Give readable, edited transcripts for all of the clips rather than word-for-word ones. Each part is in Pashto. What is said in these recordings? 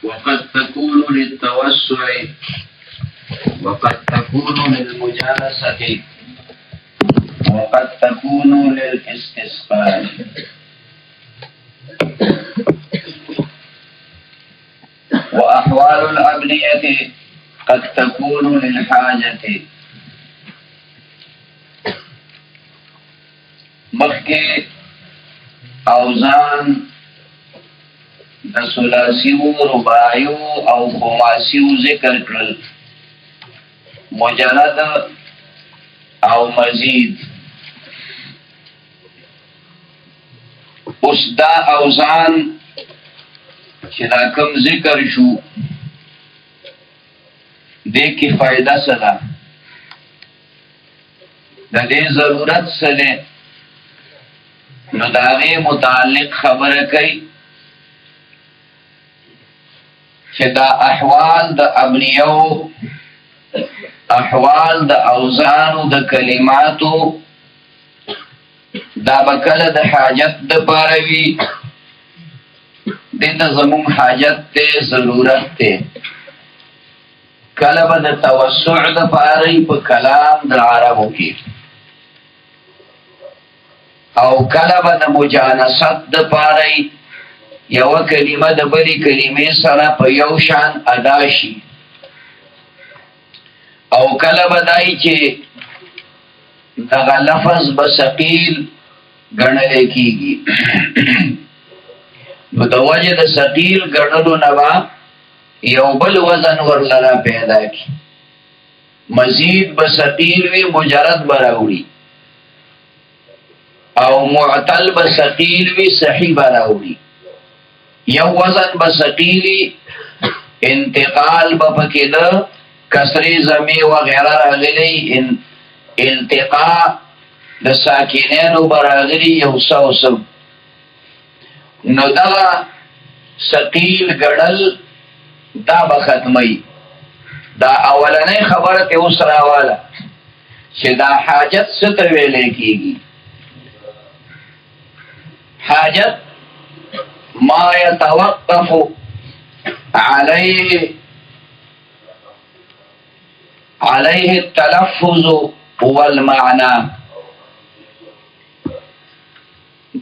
وقد تكون للتوسع وقد تكون للمجالسة وقد تكون للاستسقاء. وأحوال الأبنية قد تكون للحاجة. مخکې اوزان د ثلاثیو رباعیو او خماسیو ذکر کړل، مجرد او مزید. اوس دا اوزان چې دا کوم ذکر شو دې کې فائدہ څه ده، د دې ضرورت څه ده، نو د هغې متعلق خبره کوي چې دا احوال د ابنیو، احوال د اوزانو د کلماتو دا به کله د حاجت دپاره وي، دې ته زموږ حاجت دی، ضرورت دی. کله به د توسع دپاره وي په کلام د عربو کې، او کله به د مجانست دپاره وي، یوه کلمه د بلې کلمې سره په یو شان ادا شي، او کله به دای چې دغه لفظ به ثقیل ګڼلی کېږي. نو د وجې د ثقیل ګڼلو نه به یو بل وزن ورلره پیدا کړي، مزید به ثقیل وي، مجرد به راوړي، او معتل به ثقیل وي، صحیح به راوړي. یو وزن به ثقیلی، انتقال به پکې ده، کسری زمی وغیره راغلی، التقاء د ساکنینو به راغلی یو څه او څه. نو دغه ثقیل ګڼل دا به ختمی. دا اولنۍ خبره ته اوس راواله چې دا حاجت څه ته ویلی کېږي. حاجت ما يتوقف عليه التلفظ والمعنى.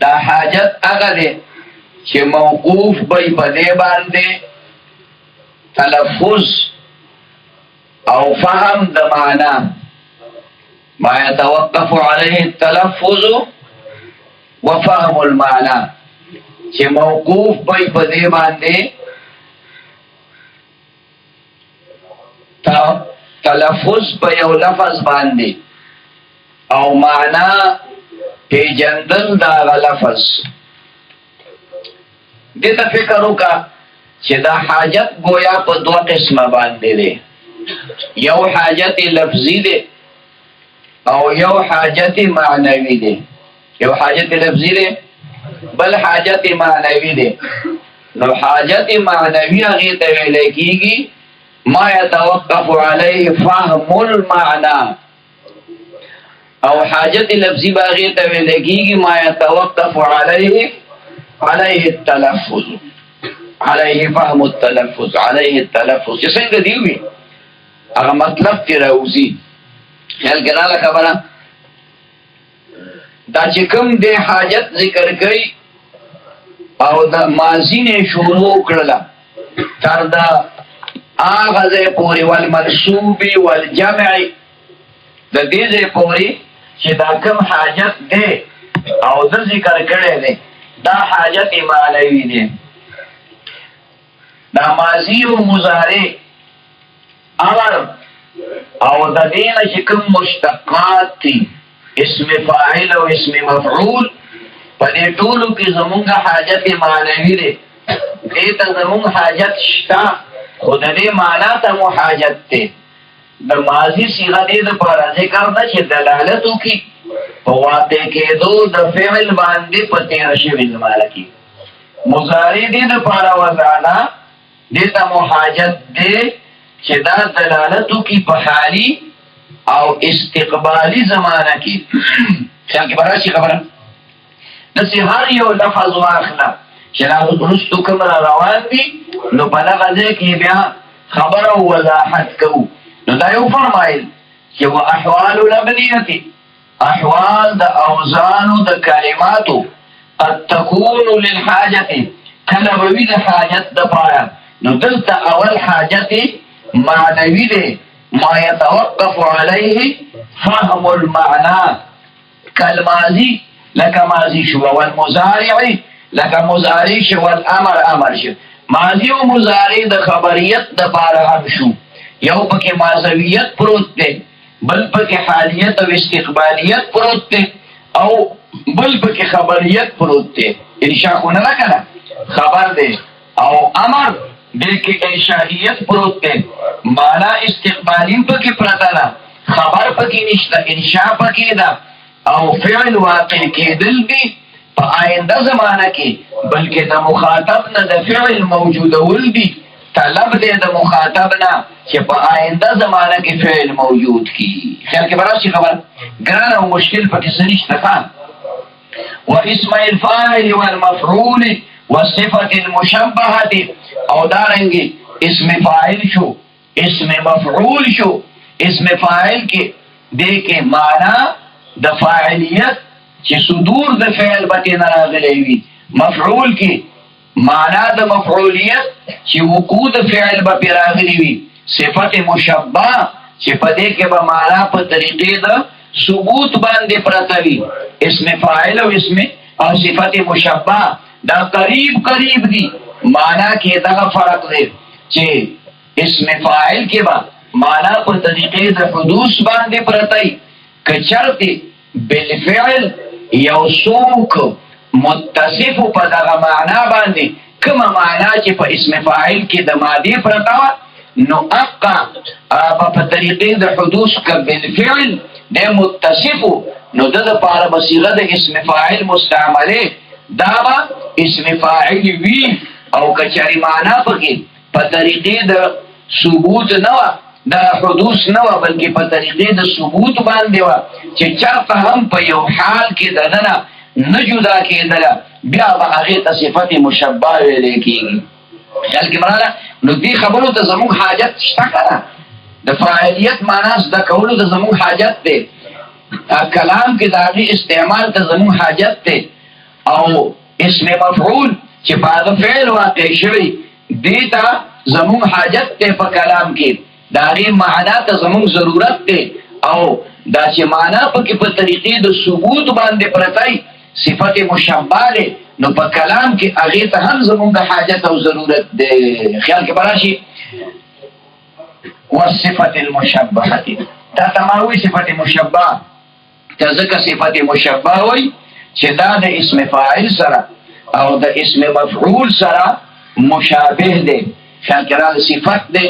دا حاجت هغه دی چې موقوف به په دې باندې تلفظ او فهم د معنا. ما يتوقف عليه التلفظ وفهم المعنى، چې موقوف به په دې باندې تلفظ په یو لفظ باندې او معنا پیژندل دا هغه لفظ. دې ته فکر وکړه چې دا حاجت گویا په دوه قسمه باندې دی، یو حاجت لفظي دی او یو حاجت معنوي دی. یو حاجت لفظي دی، بل حاجت معنوي دی. نو حاجت معنوي هغې ته ویلی کېږي ما يتوقف عليه فهم المعنى، او حاجت لفظي به هغې ته ویلی کېږي ما يتوقف عليه التلفظ، عليه فهم التلفظ، عليه التلفظ. چې څنګه دی وي هغه مطلب ترې راوځي. خیال کې راغله خبره؟ دا چې کوم دی حاجت ذکر کوي او د ماضي نه شروع کړله تر دا هغه ځای پورې والمنصوب والجمع، د دې ځای پورې چې دا کوم حاجت دی او د ذکر کړی دی دا حاجت معنوي دی. دا ماضي او مضارع امر او د دې نه چې کوم مشتقات دي، اسم فاعل او اسم مفعول، په دې ټولو کې زمونږ حاجت معنوي دی. دې ته زمونږ حاجت شته، خو د دې معنا ته مو حاجت دی. د ماضي صيغه دې دپاره ذکر نه چې دلالت وکړي په واقع کېدو د فعل باندې په تېره شوي زمانه کې. مضارع دې دپاره وضع ده، دې ته مو حاجت دی چې دا دلالت وکړي په حالي او استقبالی زمانه کې. خیال کې به راشي خبره؟ داسې هر یو لفظ واخله چې رستو کوم را روان دي نو په دغه ځای کې بیا خبره او وضاحت کوو. نو دا یو فرمایل چې و احوال الابنیه احوال د اوزانو د کلماتو قد تكون للحاجه کله به وي د حاجت دپاره. نو دلته اول حاجت معنوي دی ما يتوقف عليه فهم المعنى كالماضي لك ماضي شو والمضارع لك مضارع شو والامر امر شو. ماضي او مضارع د خبریت د پاره هم شو. یو پکې ماضویت پروت دی بل پکې حالیت او استقبالیت پروت دی او بل پکې خبریت پروت دی. انشاء خو نه کنه خبر دی او امر دې کې انشائیت پروت دی. معنا استقبالی پکې پراته ده خبر پکې نشته انشاء پکې ده او فعل واقع کېدل دي په آینده زمانه کې بلکې د مخاطب نه د فعل موجودول دي. طلب دی د مخاطب نه چې په آینده زمانه کې فعل موجود کی. خیال کې براشي خبر ګران او مشکل پکې څه نشته. و اسم الفاعل والمفعول والصفة المشبهة او دارنگی اسم فاعل شو اسم مفعول شو. اسم فاعل کې دیکھے معنی د فاعلیت چې صدور د فعل بته راغلی وي. مفعول کې معنی د مفعولیت چې وقوع د فعل بته راغلی وي. صفت مشبهه چې په دې کې به معنی په طریقې د ثبوت باندې پراته وي. اسم فاعل او اسم او صفت مشبهه دا قریب دي. معنی کې دا فرق دی چې اسم فاعل کې به معنی په طریقې د حدوث باندې پراته وي. کچرته بالفعل یو څوک متصف په دغه معنا باندې کومه معنا چې په اسم فاعل کې د ماضي پراته نو ابقى په طریقې د حدوث ک بالفعل د متصف نو د لپاره بصيغه د اسم فاعل مستعمله دا اسم فاعل وی او کچاري معنا پکې په طریقې د ثبوت نه د حدوث نه بلکې په طریقې د ثبوت باندې و چې چرته هم په یو حال کې دغه نه جدا کېدل بیا به هغه ته صفت مشبهه ویل کېږي. خیال کې مراله نو دې خبرو ته زموږ حاجت شته کنه د فاعلیت معنا د کولو ته زموږ حاجت دی. کلام کې داغي استعمال ته زموږ حاجت دی او اسم مفعول چې په فعل واقع شوی دې ته زموږ حاجت دی. په کلام کې داغي معنا ته زموږ ضرورت دی او دا چې معنا پکې په طریقې د ثبوت باندې پرتای صفت مشبهه نو په کلام کې هغه ته هم زموږ د حاجت او ضرورت دی. خیال کې براشي والصفت المشبهه دا تماوي صفت مشبهه ته ځکه صفت مشبهه وای چې دا د اسم فاعل سره او د اسم مفعول سره مشابه دی. خیال کې صفت دی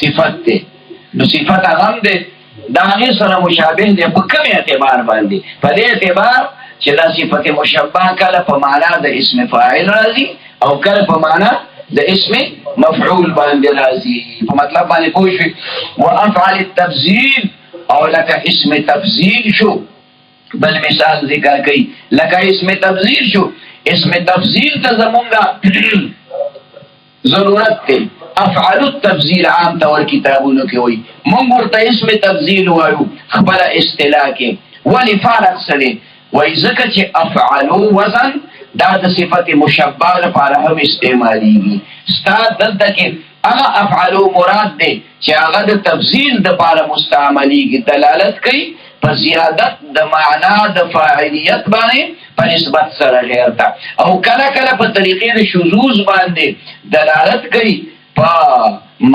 صفت دی نو صفت هغه دی دا هغه سره مشابه دی په کوم اعتبار باندې په دې اعتبار چې دا صفت مشبهه کله په معنا د اسم فاعل راځي او کله په معنا د اسم مفعول باندې راځي. په مطلب باندې پوه شئ. وافعل التبذيل او لك اسم تبذيل شو بل مثال ذکر کړي لکه اسم تبذيل شو. اسم تبذيل ته زمونږه ضرورت دی. افعال التبذيل عام طور کتابونو کې وایي مونږ ورته اسم تبذيل وایو خبره اصطلاح کې ولی فرق سره وایي ځکه چې افعالو وزن دا د صفت مشبهه لپاره هم استعماليږي. استاد دلته کې هغه افعالو مراد دی چې هغه د تبذيل لپاره مستعمليږي دلالت کوي په زیادت د معنا د فاعلیت باندې په نسبت سره غیر تا او کله کله په طریقې د شذوذ باندې دلالت کوي په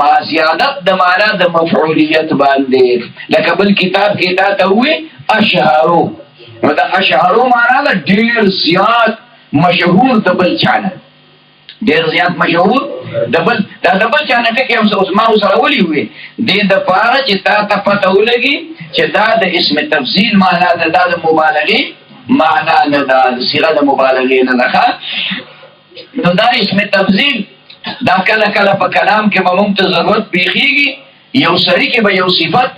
ما زیادت د معنا د مفعولیت باندې. لکه بل کتاب کې دا ته وي اشعارو نو دا اشعارو معنا د ډیر زیات مشهور د بل چانه ډیر زیات مشهور د بل چانه کې هم اوس ما سره ولي وي د پاره چې تا پته ولګي چې دا د اسم تفضیل معنا د مبالغه معنا نه د صيغه د مبالغه نه ده. نو دا اسم تفضیل دا کله کله په کلام کې موږ ته ضرورت پیږي یو سړی کې به یو صفت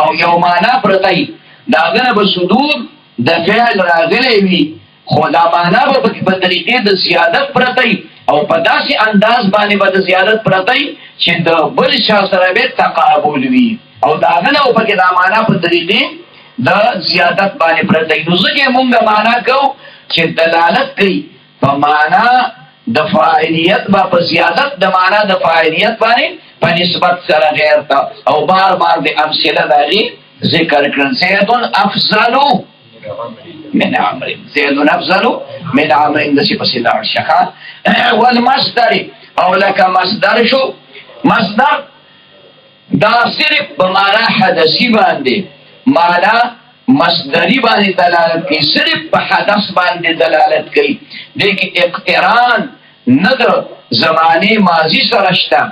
او یو معنا پرته دا غنه به صدور د فعل راغلی وي خو دا معنا به په طریقې د زیادت پرته او په داسې انداز باندې به د زیادت پرته چې د بل چا سره به تقابل وي او دا هغه نه په کې دا معنا په طریقې د زیادت باندې پرته نو ځکه مونږه معنا کوو چې دلالت کوي په معنا د فاعلیت با په زیادت د معنا د فاعلیت باندې په نسبت سره غیر تا او بار بار د امثله دغه ذکر کړل زیدون افضل من عمر زیدون افضل من عمر د څه په لاړ شخه والمصدر او لك مصدر شو مصدر دا صرف په معنا حدثي باندې معنا مصدری باندې دلالت کوي صرف په حدث باندې دلالت کوي دغه اقتران نه د زمانه ماضی سره شته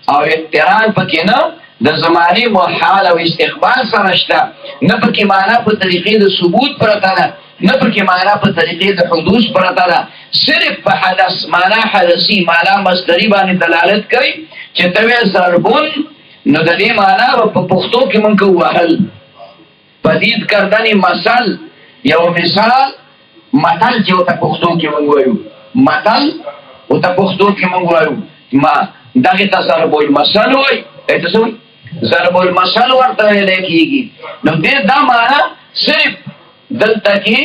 او اقتران پکې نه د زمانه محال او استقبال سره شته نه پکې معنا په طریقې د ثبوت پرته ده نه پکې معنا په طریقې د حدوث پرته ده صرف په حدث معنا حدثي معنا مصدری باندې دلالت کوي چې توې ضربون نو د دې معنا په پښتو کې مونږ وهل پدید کردن مثل یو مثال متل چې او ته پښتو کې مونږ وایو متل او ته پښتو کې مونږ وایو ما دغه ته ضرب المثل وایي ته څه وایي ضرب المثل ورته ویل کېږي نو دې دا معنا صرف دلته کې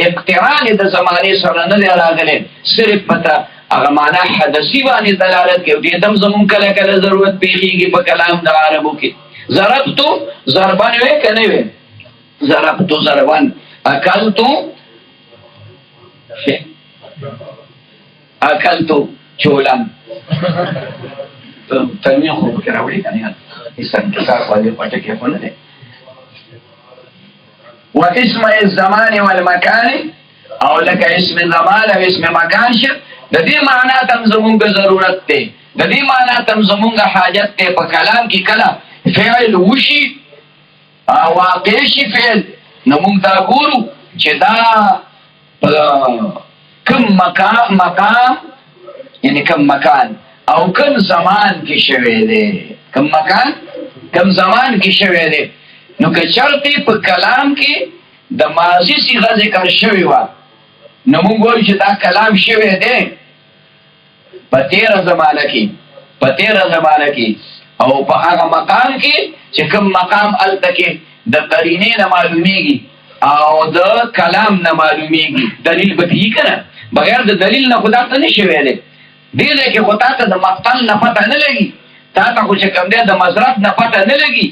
اقتران د زمانه سره نه راغلی صرف پته هغه معنا حدثي باندې دلالت کوي دې دم زمون کله کله ضرورت پیږي په کلام د عربو کې ضربتو ضربان وې کنه وې ضربتو ضربان اکلتو اکلتو چولم تنوین خوب کې راوړي کنه اسن کتاب باندې پټه کې خونه ده و اسم الزمان والمكان او لك اسم الزمان او اسم مکان شه د دې معنا تم زمونږ ضرورت ته د دې معنا تم زمونږ حاجت ته په کلام کې کله فعل وشي واقع شي فعل نو موږ دا ګورو چې دا کم مقام یعنی کم مکان او کم زمان کې شوی دی کم مکان کم زمان کې شوی دی نو که چرته په کلام کې د ماضی صيغه ذکر شوی و نو موږ ګورو چې دا کلام شوی دی په تیر زمانه کې او په هغه مقام کې چې کوم مقام الته کې د قرینې نه معلومیږي او د کلام نه معلومیږي دلیل به دی کنه بغیر د دلیل نه خدا ته نشي ویلې دې کې خدا ته د مقتل نه پته نه لګي تا ته خو چې کوم دی د مزرعت نه پته نه لګي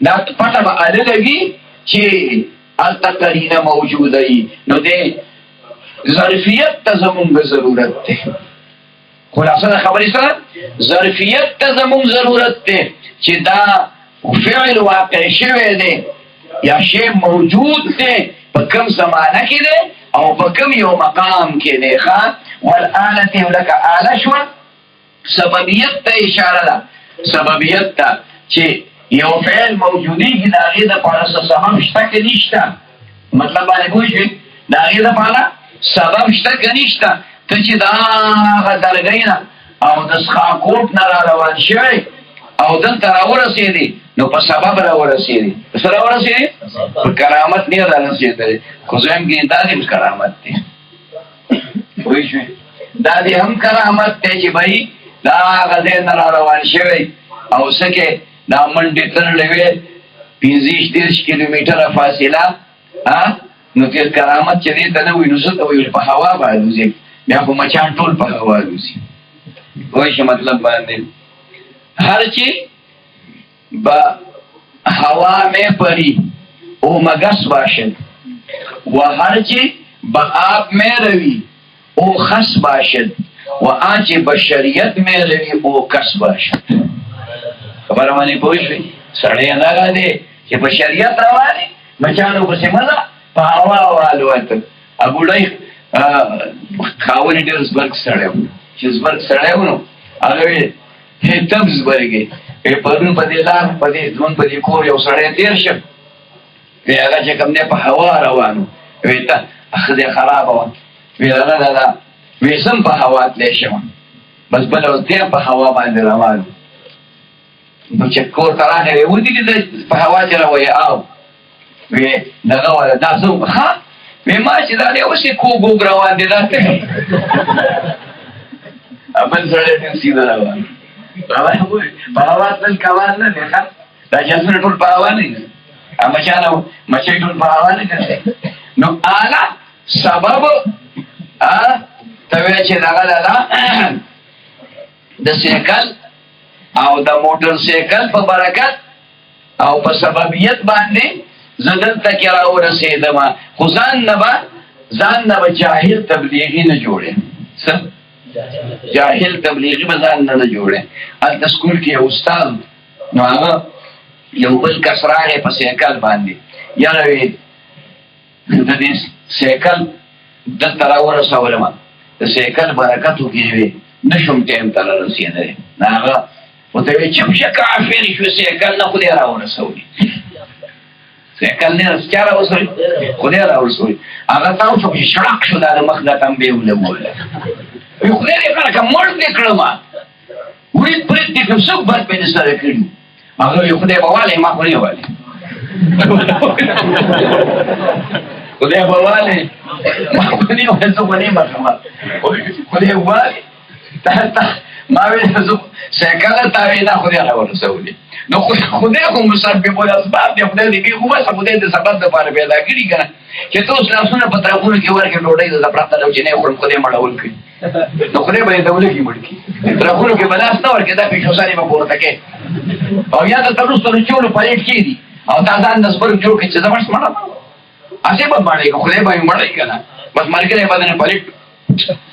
دا پته به اله لګي چې الته قرینه موجوده وي نو دې ظرفیت ته زموږ ضرورت ده خلاصه د خبرې سره ظرفیت ته زموږ ضرورت ده چې دا فعل واقع شوی دی یا شی موجود دی په کوم زمانه کې دی او په کوم یو مقام کې دی ښا والآلة لك آله شو سببیت ته اشاره ده سببیت ته چې یو فعل موجودیږي د هغې دپاره څه سبب شته که نشته مطلب باندې پوه شوې د هغې دپاره سبب شته که نشته ته چې د هغه درګۍ نه او د څښاکوټ نه را روان شوی او دلته راورسېدې نو په سبب راورسېدې په څه راورسېدې په کرامت نه رارسېدلی خو زم کې دا دې کرامت دی پوه شوې دا دې هم کرامت دی چې بھائی دا هغه ځای نه را روان شوی او څه کې دا منډې تړلې وې 25-30 کیلومتره فاصله نو کې کرامت چې دې ته نه وي نو څه ته وایي په هوا باندې وځي بیا خو مچان ټول په هوا وځي پوه شې مطلب باندې हर चीज हवा में परी ओ मगस बाशद व हर चीज आप में रवि ओ खस बाशद व आँच बशरियत में रवि ओ कस बाशद खबर मानी पूछ सड़े लगा दे कि बशरियत रवानी बचानो को से मजा हवा वालो अब उड़ाई खावनी डेल्सबर्ग सड़े चिल्सबर्ग सड़े अगर تبز برګي په پرون په دې لار په دې ځون په دې کور یو سړی تیر شه وی هغه چې کوم نه په هوا روانو وی ته اخذ خراب و وی لا وی سم په هوا تل شم بس بل اوس دې په هوا باندې روان نو چې کور ته راغی و دې په هوا چې راوي او وی دغه ولا تاسو ها مې ما چې دا دی اوس یې کوږ وږ روان دی دا ته بل سړی ټول سیده روان په هوا تل کوان نه دی ښه دا جنسونه ټول په هوا نه دي مچۍ ټول په هوا نه ګرځي نو اعلی سبب ته وایي چې دغه ده د سیکل او د موټر سیکل په برکت او په سببیت باندې زه دلته کې راورسېدم خو ځان نه به جاهل تبلیغي نه جوړې څه جاهل تبلیغي به ځان نه جوړې هلته سکول کې یو استاد نو هغه یو بل کس راغی په سیکل باندې یاره وی د دې سیکل دلته راورسولم د سیکل برکت وکړې وي نشم ټیم ته رسېدلی نو هغه ورته وی چپ شه کافر شو سیکل نه خدای راورسولي سیکل نه چا راورسولي خدای راورسولي هغه تاسو چې شړک شو دا د مخ د تنبیه ولګوله وی خدای دې کړه که مړ دې کړم ورید پرید دې کوم څوک بد مې سره کړي هغه وی خدای به والی ما خو نه والی خدای به والی ما خو نه والی زه خو نه بخمه خدای والی ما ویل زه سیکل ته وی نه خدای راورسولي نو خدای خو مسبب الاسباب دی خدای دې خو بس خدای دې سبب دپاره پیدا کړي که نه چې ته اوس لاسونه په طرفونو کې ورکړې ډوډۍ د پراته ده چې نه یې خورم خدای مړول کړي نو خدای به یې دوله کې مړ کړي طرفونو کې به لاس نه ورکړې دا پیشوسانې به پورته کې او یا دلته وروسته د چولو پلیټ کېږي او دا ځان د سپرګ جوړ کړي چې زه مړ مړه هسې به مړی که خدای به یې مړی که نه بس ملګری به دنه پلیټ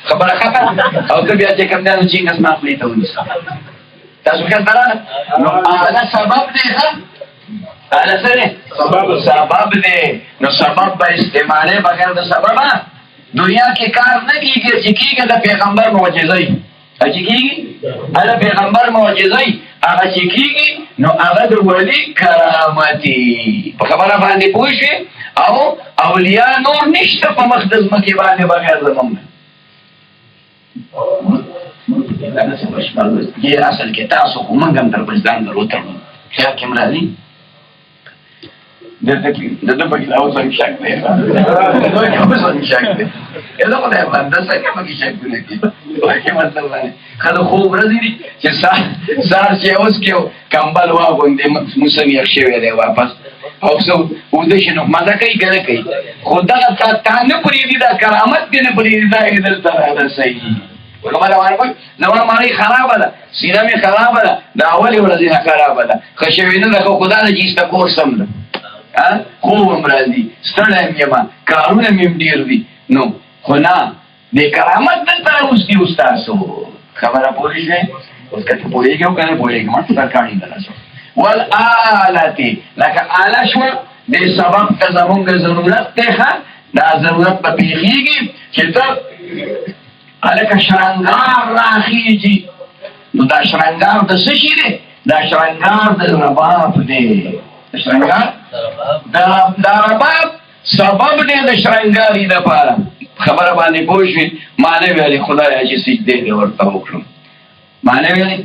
خبره ختم او ته بیا چې کوم دی نو چینګس ما خولې ته ونیسه تاسو ښه زده نو اعلی سبب دی ښه اعلی څه دی سبب دی نو سبب به استعمالې بغیر د سببه دنیا کې کار نه کېږي چې کېږي د پیغمبر معجزه چې کېږي د پیغمبر معجزه هغه چې کېږي نو هغه د ولي کرامتي په خبره باندې پوه شئ او اولیا نور نشته په مخ د ځمکې باندې بغیر زمونږ یہ اصل کې تاسو خو موږ هم در پسې ځان در وتړو خیال کې م راځي دده پکې دا اوس هم شک دی اوس هم شک دی زه خدای بنده څنګه پکې شکونه کړي وایي مطلب باندې ښه د خوب ورځې دي چې سهار چې اوس کې کمبل واغوندې موسم یخ شوی دی واپس او څه وده شي نو مزه کوي که نه کوي خو دغه تا نه پرېږدي دا کرامت دې نه پرېږدي دا یې دلته رارسوي خبره وانه زما مړۍ خرابه ده سینه مې خرابه ده د اولې ورځې نه خرابه ده ښه شوې نه ده خو خو دا ده چې ایسته کور سم ده خوب هم راځي ستړی م یم کارونه مې هم ډېر دي نو خو نه د کرامت دلته راوستي اوس تاسو خبره پوه شوې اوس که ته پوهېږې او که نه پوهېږې ما ته کاڼي نه رسو والآلتې لکه آله شوه دې سبب ته زمونږ ضرورت دی ښه دا ضرورت به پېښېږي چې ته هلکه شرنګار راخېږي نو دا شرنګار د څه شي دی دا شرنګار د رباب دی د شرنګار دا رباب سبب دی د شرنګاري دپاره خبره باندې پوه شوې ما نه ویلې خدایه چې سجدې دې ورته وکړم ما نه ویلې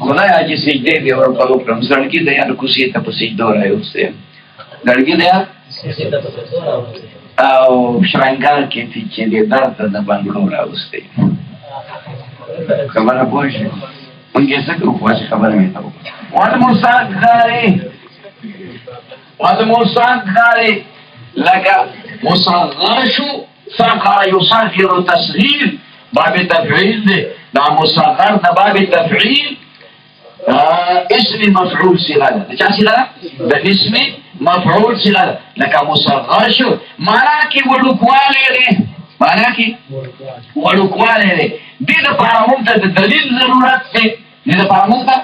خدایه چې سجدې دې ورته وکړم زړګي د یار کوڅې ته په سجدو راوستې زړګي د یار او شرنګار کې چې دې درد د بنګړو راوستې خبره پوه شوې مونږ یې څه کوو خو خبره مې ته وکړه والمصغر لکه مصغر شو صغر يصغر تصغیر باب تفعیل دی دا مصغر دا باب تفعیل اسم مفعول صيغه ده چا صيغه ده اسم مفعول صيغه ده لکه مصغر شو معنا کې وړوکواله لري معنا کې وړوکواله لري دې لپاره موږ ته د دلیل ضرورت دی دې لپاره موږ ته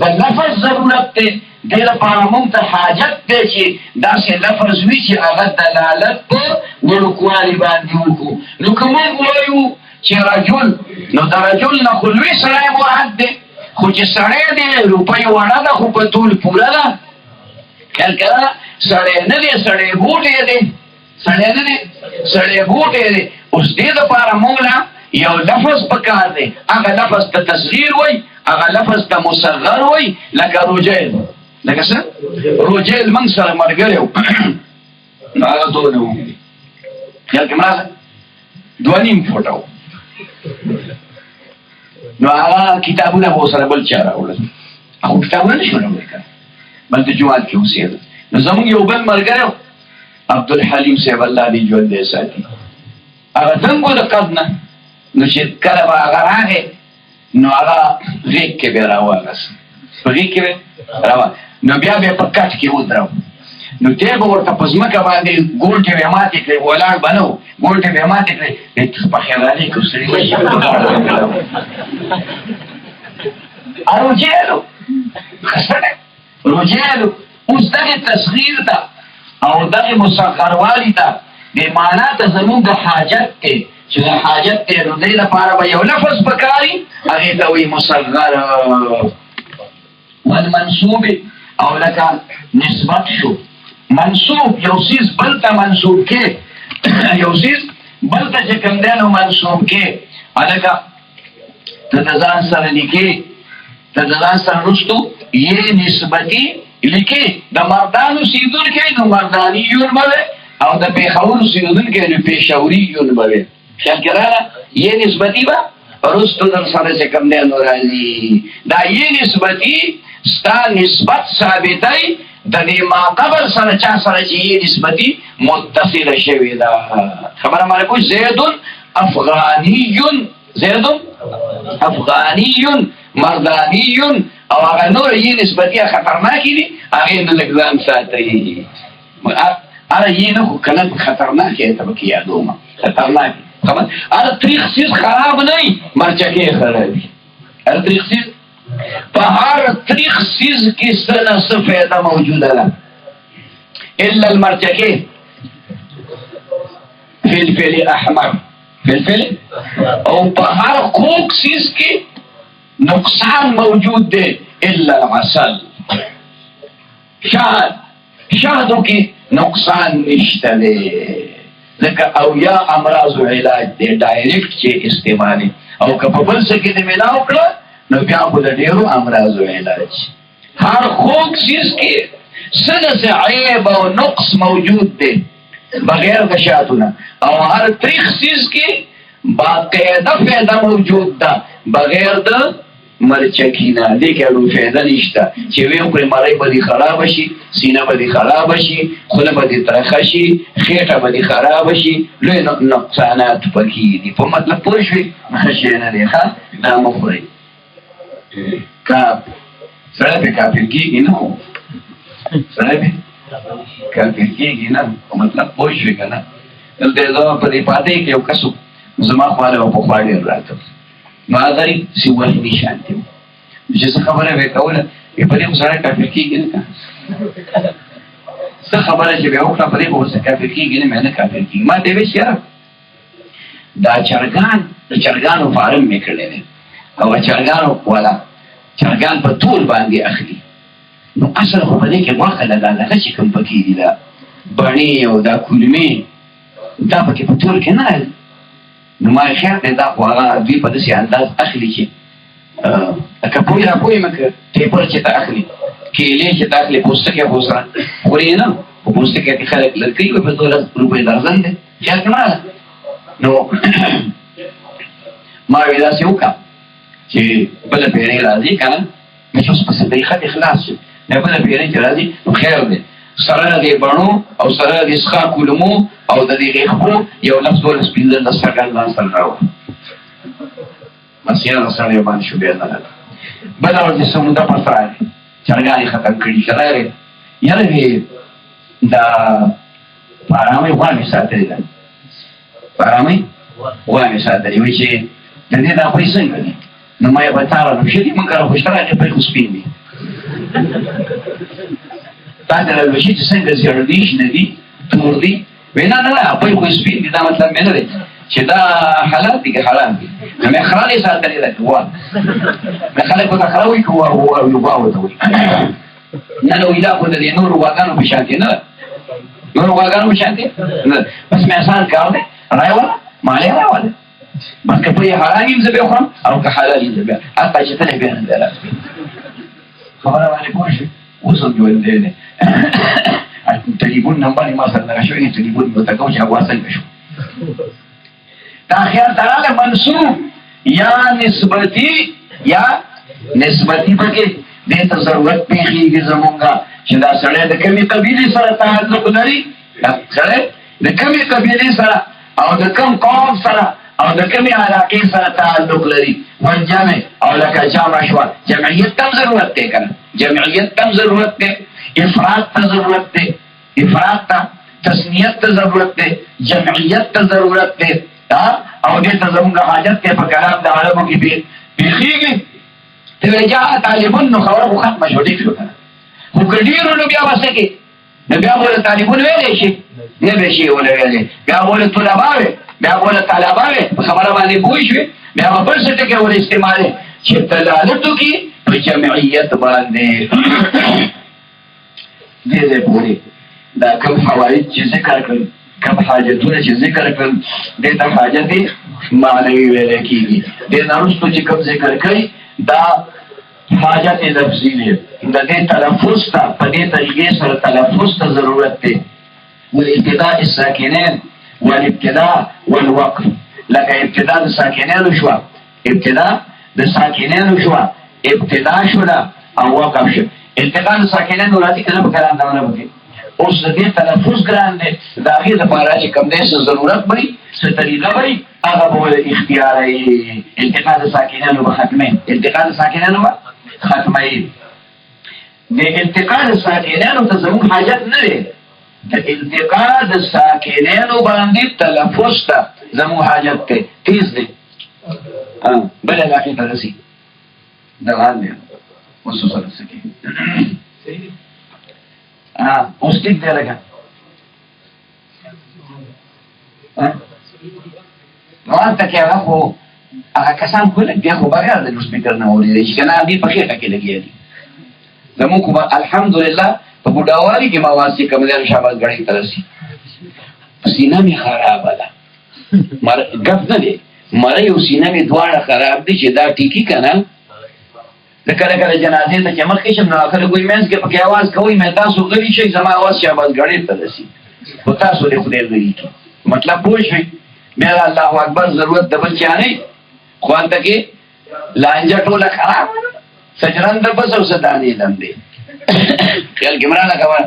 د لفظ ضرورت دی دې لپاره موږ ته حاجت دی چې داسې لفظ وي چې هغه دلالت په وړوکوالي باندې وکړو نو که موږ وایو چې رجل نو د رجل نه خو لوی سړی مراد دی خو چې سړی دی روپۍ وړه ده خو په طول پوره ده کله سړی نه دی سړی ګوټی دی سړی نه دی سړی ګوټی دی اوس دې دپاره موږ له یو لفظ پکار دی هغه لفظ ته تصغیر وای هغه لفظ ته مصغر وای لکه رجیل لکه څه رجیل موږ سره ملګری و نو هغه دونه و خیال کې مراسه 2.5 فوټه نو هغه کتابونه به سره بل چا راوړل هغه کتابونه نشو راوړل بل د جواد کې اوسېده نو زموږ یو بل ملګری عبدالحلیم صاحب الله دې ژوندی ساتي هغه څنګه د قد نه نو چې کله به هغه راغی نو هغه غېږ کې به راواغست په غېږ کې به نو بیا به په کټ کې ودرو نو دی به ورته په ځمکه باندې ګوټې به ماتې کړې ولاړ به نه و ګوټې به ماتې کړې په خیر علیکم سړي روجېلو روجېلو اوس دغې تصغیر ته او دغې مصغروالي ته دې معنا ته زمونږ د حاجت دی چې د حاجت دی نو دې لپاره به یو لفظ پکاري هغې ته وایي مصغر والمنصوب او لکه نسبت شو منصوب یو څیز بل ته منصوب کې یو څیز بل ته چې کوم دی نو منصوب کې هلکه ته د ځان سره لیکې ته د ځان سره رستو یې نسبتي لیکې د مردان اوسېدونکی نو مرداني یون به وی او د پېښور اوسېدونکی نو پېښوري یون به وی خیال کې راغله یې نسبتي به رستو در سره چې کوم دی نو راځي دا یې نسبتي ستا نسبت ثابتی د دې ما قبل سره چا سره چې یې نسبتي متصله شوې ده خبره ماله کوي زید افغاني زید افغاني مرداني او هغه نور یې نسبتي خطرناکې دي هغې نه لږ ځان ساتئ اره یې نه خو کله خطرناکې ته به کې یادومه خطرناکې اره تریخ څیز خراب نه وي مرچکې خرابي اره تریخ څیز په هر تریخ څیز کې څه نه څه فایده موجوده ده الا المرچکې فلفل احمر فلفل او په هر خوږ څیز کې نقصان موجود دی الا العسل شهدو کې نقصان نشته دی لکه او یا امراض علاج دی ډایرکټ چې استعمالي او که په بل څه کې دې ملاو کړه نو بیا خو د ډېرو امراضو علاج هر خوږ څیز کې څه نه څه عیب او نقص موجود دی بغیر د شاتونه او هر تریخ څیز کې باقاعده فایده موجود ده بغیر د مرچکي نه دې کې اړو فایده نشته چې ویې وکړې مرۍ به دې خرابه شي سینه به دې خرابه شي خوله به دې ترخه شي خېټه به دې خرابه شي لوی نقصانات پکې دي په مطلب پوه شوې ښه شی نه دی ښه دا مه خورئ سړی پې کافر کېږي نه سړی پې کافر کېږي نه په مطلب پوه شوې که نه دلته زه په دې پاتې کې یو کس زما خواله و پخوا ډېر راته نو هغه غریب چې وهمي شانتې و چې څه خبره به یې کوله په دې خو سړی کافر کېږي نه که څه خبره چې به یې وکړه په دې خو ورسه کافر کېږي نه مې نه کافر کېږي ما ته یې ویل یاره دا چرګان د چرګانو فارم مې کړی دی او چرګانو والا چرګان په ټول باندې اخلي نو اصل خو په دې کې غوښه ده دا لکه چې کوم پکې دي دا بڼې او دا کولمې دا پکې په ټول کې نه راځي نو ما یې خیال دی دا خو هغه دوی په داسې انداز اخلي چې لکه پوی را پوی مه که ټیپر چې ته اخلي کیلې چې ته اخلي پوستکی خو سره خورې نه په پوستکی کې خلک لرګي وي په 12 روپۍ درزن دی خیال کې نه نو ما ویل داسې وکړه چې بله پیرۍ راځي که نه مې چې اوس په صدیقه دې خلاص شو بیا بله پیرۍ چې راځي نو خیر دی سره د دې بڼو او سره د څښا کولمو او د دې غیښبو یو لس 12 15 سټکان ځان سره راوړه بس یاره سړی باندې شو بیا نه راځي بله ورځ یې سموده پس راغی چرګان یې ختم کړي چې راغی یاره وې دا په ارامۍ غوا مې ساتلې ده په ارامۍ غوا مې ساتلې وایي چې د دې دا خوی څنګه دي نو ما یې به تاره نو ښه دي مونږ کره خوشته راغې پرې خو سپین دي تا ته راوشي چې څنګه زیړ دي شنه دي تور دي وایي نه نه پرې خو سپین دي دا مطلب مې نه دی چې دا حلال دي که حرام دي نو مې خرالې ساتلې ده غوا مې خلک ورته خره وایي که غوا ورته وایي نه نو وایي دا خو د دې نورو غواګانو په شانتې نه ده نورو غواګانو په شانتې نه ده بس مې اسان کار دی راوله مالې راوله بس که په یې حرام یم زه بیا خورم او که حلال یم زه بیا حتی چې ته بیا نه دی راځي خبره باندې پوه شوې اوس هم ژوندی دی ټلیفون نمبر یې ما سره دغه شوی دی ټلیفون مې ورته کوم چې هغه څنګه شو دا خیال تراله منصوب یا نسبتی پکې دې ته ضرورت پیښیږي زمونږه چې دا سړی د کومې قبیلې سره تعلق لري، سړی د کومې قبیلې سره او د کوم قوم سره او د کومې علاقې سره تعلق لري. والجمع او لکه جمع شوه، جمعیت ته ضرورت دی کنه، جمعیت ته ضرورت دی، افراد ته ضرورت دی، افراد ته تسنیت ته ضرورت دی، جمعیت ته ضرورت دی. او دې ته زمونږه حاجت دی په کلام د عربو کې پیښیږي. ته جاء طالبون نو خبره خو ختمه شو، ډېر شو کنه. خو که ډېرو نو بیا به څه کې؟ نو بیا به له طالبون ویلی شي؟ نه به شي ونه ویلی، بیا به له طلبا وی، بیا به له طلبا وی، په خبره باندې پوه شوې، بیا به بل څه ټکي ور استعمالوي چې دلالت وکړي په جمعیت باندې. دې ځای پورې دا کوم حوادث چې ذکر کړل، کوم حاجتونه چې ذکر کړل، دې ته حاجت معنوي ویل کېږي. دې نه وروسته چې کوم ذکر کوي دا حاجت لفظي دی، د دې تلفظ ته په دې طریقې سره تلفظ ته ضرورت دی. والابتداء الساکنین والابتداء والوقف، لکه ابتداء د ساکنینو شوه، ابتداء د ساکنینو شوه، ابتداء شوه او وقف شو. ابتداء د ساکنینو راځي کنه په کلام دونه وکړي. اوس د دې تلفظ ګران دی، د هغې دپاره چې کوم دی څه ضرورت وي، څه طریقه وي، هغه به ولې اختیاروي. التقاء د ساکنینو به ختموي، التقاء د ساکنینو به ختموي. د التقاء د ساکنینو ته زموږ حاجت نه دی، د التقاء د ساکنینو باندې تلفظ ته زموږ حاجت دی. تیز دی بله علاقې ته رسي دغه دی اوس سره څه کوي. اوس ټیک دی لکه نو هلته کې هغه خو هغه کسان خو بیا خو بغیر د لوډسپیکر نه اورېدی چې که نه همدې په خېټه کې لګیا دي. زمونږ خو الحمدلله په بوډاوالي کې ما واسې کوم دی شاباس ګړۍ ته رسي. سینه مې خرابه ده، ګپ نه دی، مرۍ او سینه مې دواړه خراب دي چې دا ټیکي که نه. د کله کله جنازې ته چې مخکې شم نو خلک وایي منځ کې پکې اواز کوئ، مې تاسو غلي شئ، زما اواز شاباس ګړۍ ته رسي، خو تاسو دې خدای غلي کړي. مطلب پوه شئ. بیا الله اکبر ضرورت د بل چا نه، خو هلته کې لانجه ټوله خرابه ده، سجرنده بس او څه دانې لمبې. خیال کې مرانه کوه.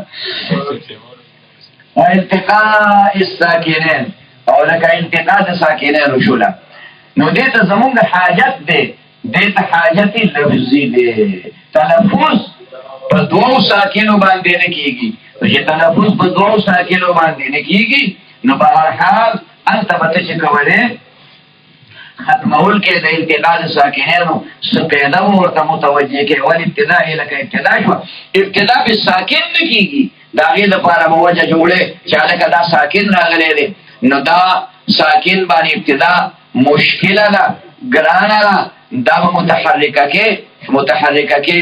التقاء الساکنین او لکه التقاء د ساکنینو شوله، نو دې ته زمونږ حاجت دی، دې ته حاجت لفظي دی. تلفظ په دوو ساکنو باندې نه کېږي، چې تلفظ په دوو ساکنو باندې نه کېږي نو په هر حال هلته به ته چې کولی ختمول کې د التقاء د ساکنینو څه قاعده به ورته متوجه کې. ولې ابتدا یې لکه ابتدا شوه، ابتدا به ساکن نه کېږي، د هغې دپاره به وجه جوړې چې هلکه دا ساکن راغلی دی، نو دا ساکن باندې ابتدا مشکله ده، ګرانه ده، دا به متحرکه کې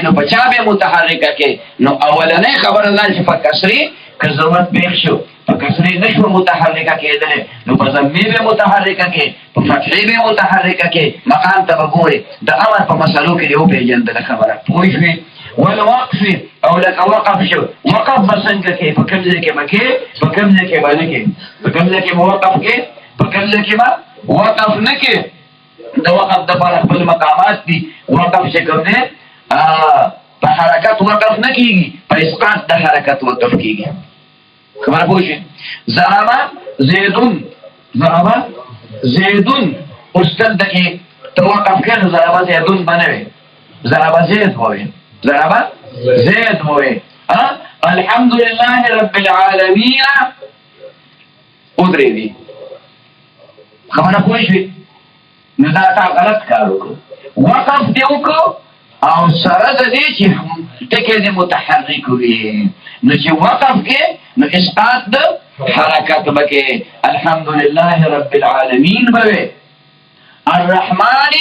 نو په چا به متحرکه کې؟ نو اولنۍ خبره ده چې په کسرې که ضرورت پېښ شو په کسرې نه شوه متحرکه کېدلی، نو په ضمې به متحرکه کې، په فتحې به متحرکه کې، مقام ته به ګورې. د امر په مسلو کې دې وپېژندله خبره، پوه شوې. والوقف او لکه وقف شو، وقف به څنګه کې؟ په کوم ځای کې به کې، په کوم ځای کې به نه کې، په کوم ځای کې به وقف کې، په کوم ځای کې به وقف نه کې. د وقف دپاره خپل مقامات دي. وقف چې کوم دی په حرکت وقف نه کېږي، په اسقاط د حرکت وقف کېږي. خبره پوه شئ. ضربه زیدون اوس دلته کې ته وقف کړې نو ضربه زیدون به نه وې، ضربه زید به وې، ضربه زید به وې. الحمدلله رب العالمین ودرېدي. خبره پوه شوې. نو دا تا غلط کار وکړو، وقف دې وکړو او سره د دې چې ټکي دې متحرک وي، نو چې وقف کې نو اسقاط د حرکت به کې. الحمدلله رب العالمین به وي، الرحمن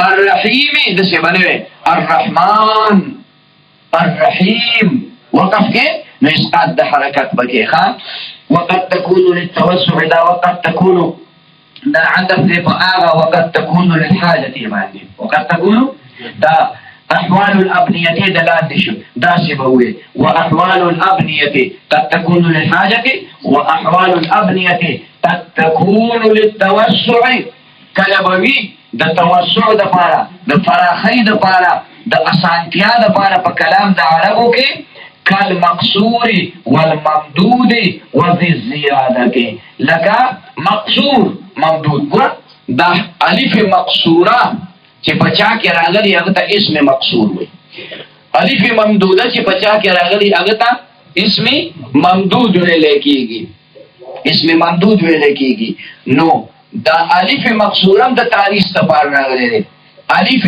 الرحیم داسې به نه وي، الرحمن الرحیم وقف کې نو اسقاط د حرکت به کې. وقد تكون للتوسع دا وقد تكون دا عطف دی په هغه وقد تكون للحاجة باندې، وقد تكون دا احوال الابنیه د لاندې شو داسې به وي واحوال الابنیه قد تكون للحاجه واحوال الابنیه قد تكون للتوسع کله به وي د توسع دپاره د فراخۍ دپاره د اسانتیا دپاره په کلام د عربو کې کالمقصور والممدود وذي الزیاده لکه مقصور ممدود ګوره دا الف مقصوره چې پچا کې راغلی هغه ته اسم مقصور وي الف ممدوده چې پچا کې راغلی هغه ته اسم ممدود ویل کېږي اسم ممدود ویل کېږي نو دا الف مقصوره د تانیث لپاره راغلی دی الف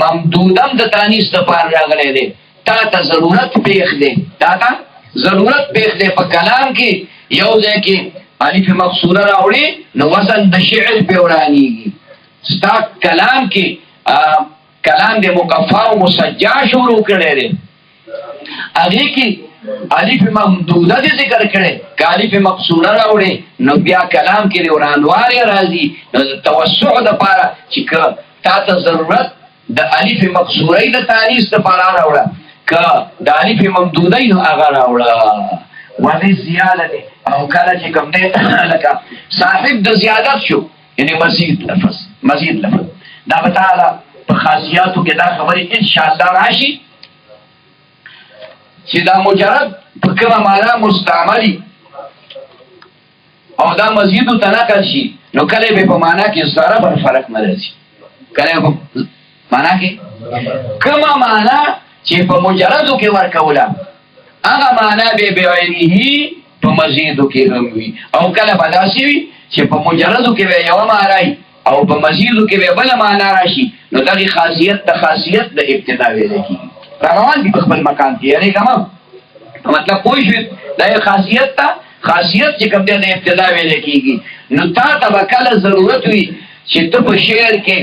ممدوده د تانیث لپاره راغلی دی تا ته ضرورت پیښ دی تا ته ضرورت پیښ دی په کلام کې یو ځای کې الف مقصوره راوړي نو وزن د شعر په ورانیږي ستا کلام کې کلام د مکفا او مسجع شروع کړي دي هغه کې الف ممدوده دي ذکر کړي که الف مقصوره راوړي نو بیا کلام کې ورانواري راځي توسع د پاره چې تا ته ضرورت د الف مقصوره د تانیث لپاره راوړه که د الف ممدوده نو هغه راوړه وذي زیاده او کله چې کوم دی لکه صاحب د زیادت شو یعنی مزید لفظ دا به تعالی په خاصیاتو کې دا خبرې انشاءالله راشي چې دا مجرد په کومه معنا مستعملي او دا مزیدو ته نقل شي نو کله به په معنا کې ذره بر فرق نه راځي کله په معنا کې کومه معنا چې په مجردو کې ورکوله هغه معنا به بعینه په مزیدو کې هم وي او کله به داسې وي چې په مجردو کې به یوه معنا او په مزیدو کې به بله معنا راشي نو دغې خاصیت د ابتدا ویلی کېږي روان دي په خپل مکان کې یعنې که مطلب پوه شوې دا یو خاصیت چې کوم دی د ابتدا ویلی کېږي نو تا ته به کله ضرورت وي چې ته په شعر کې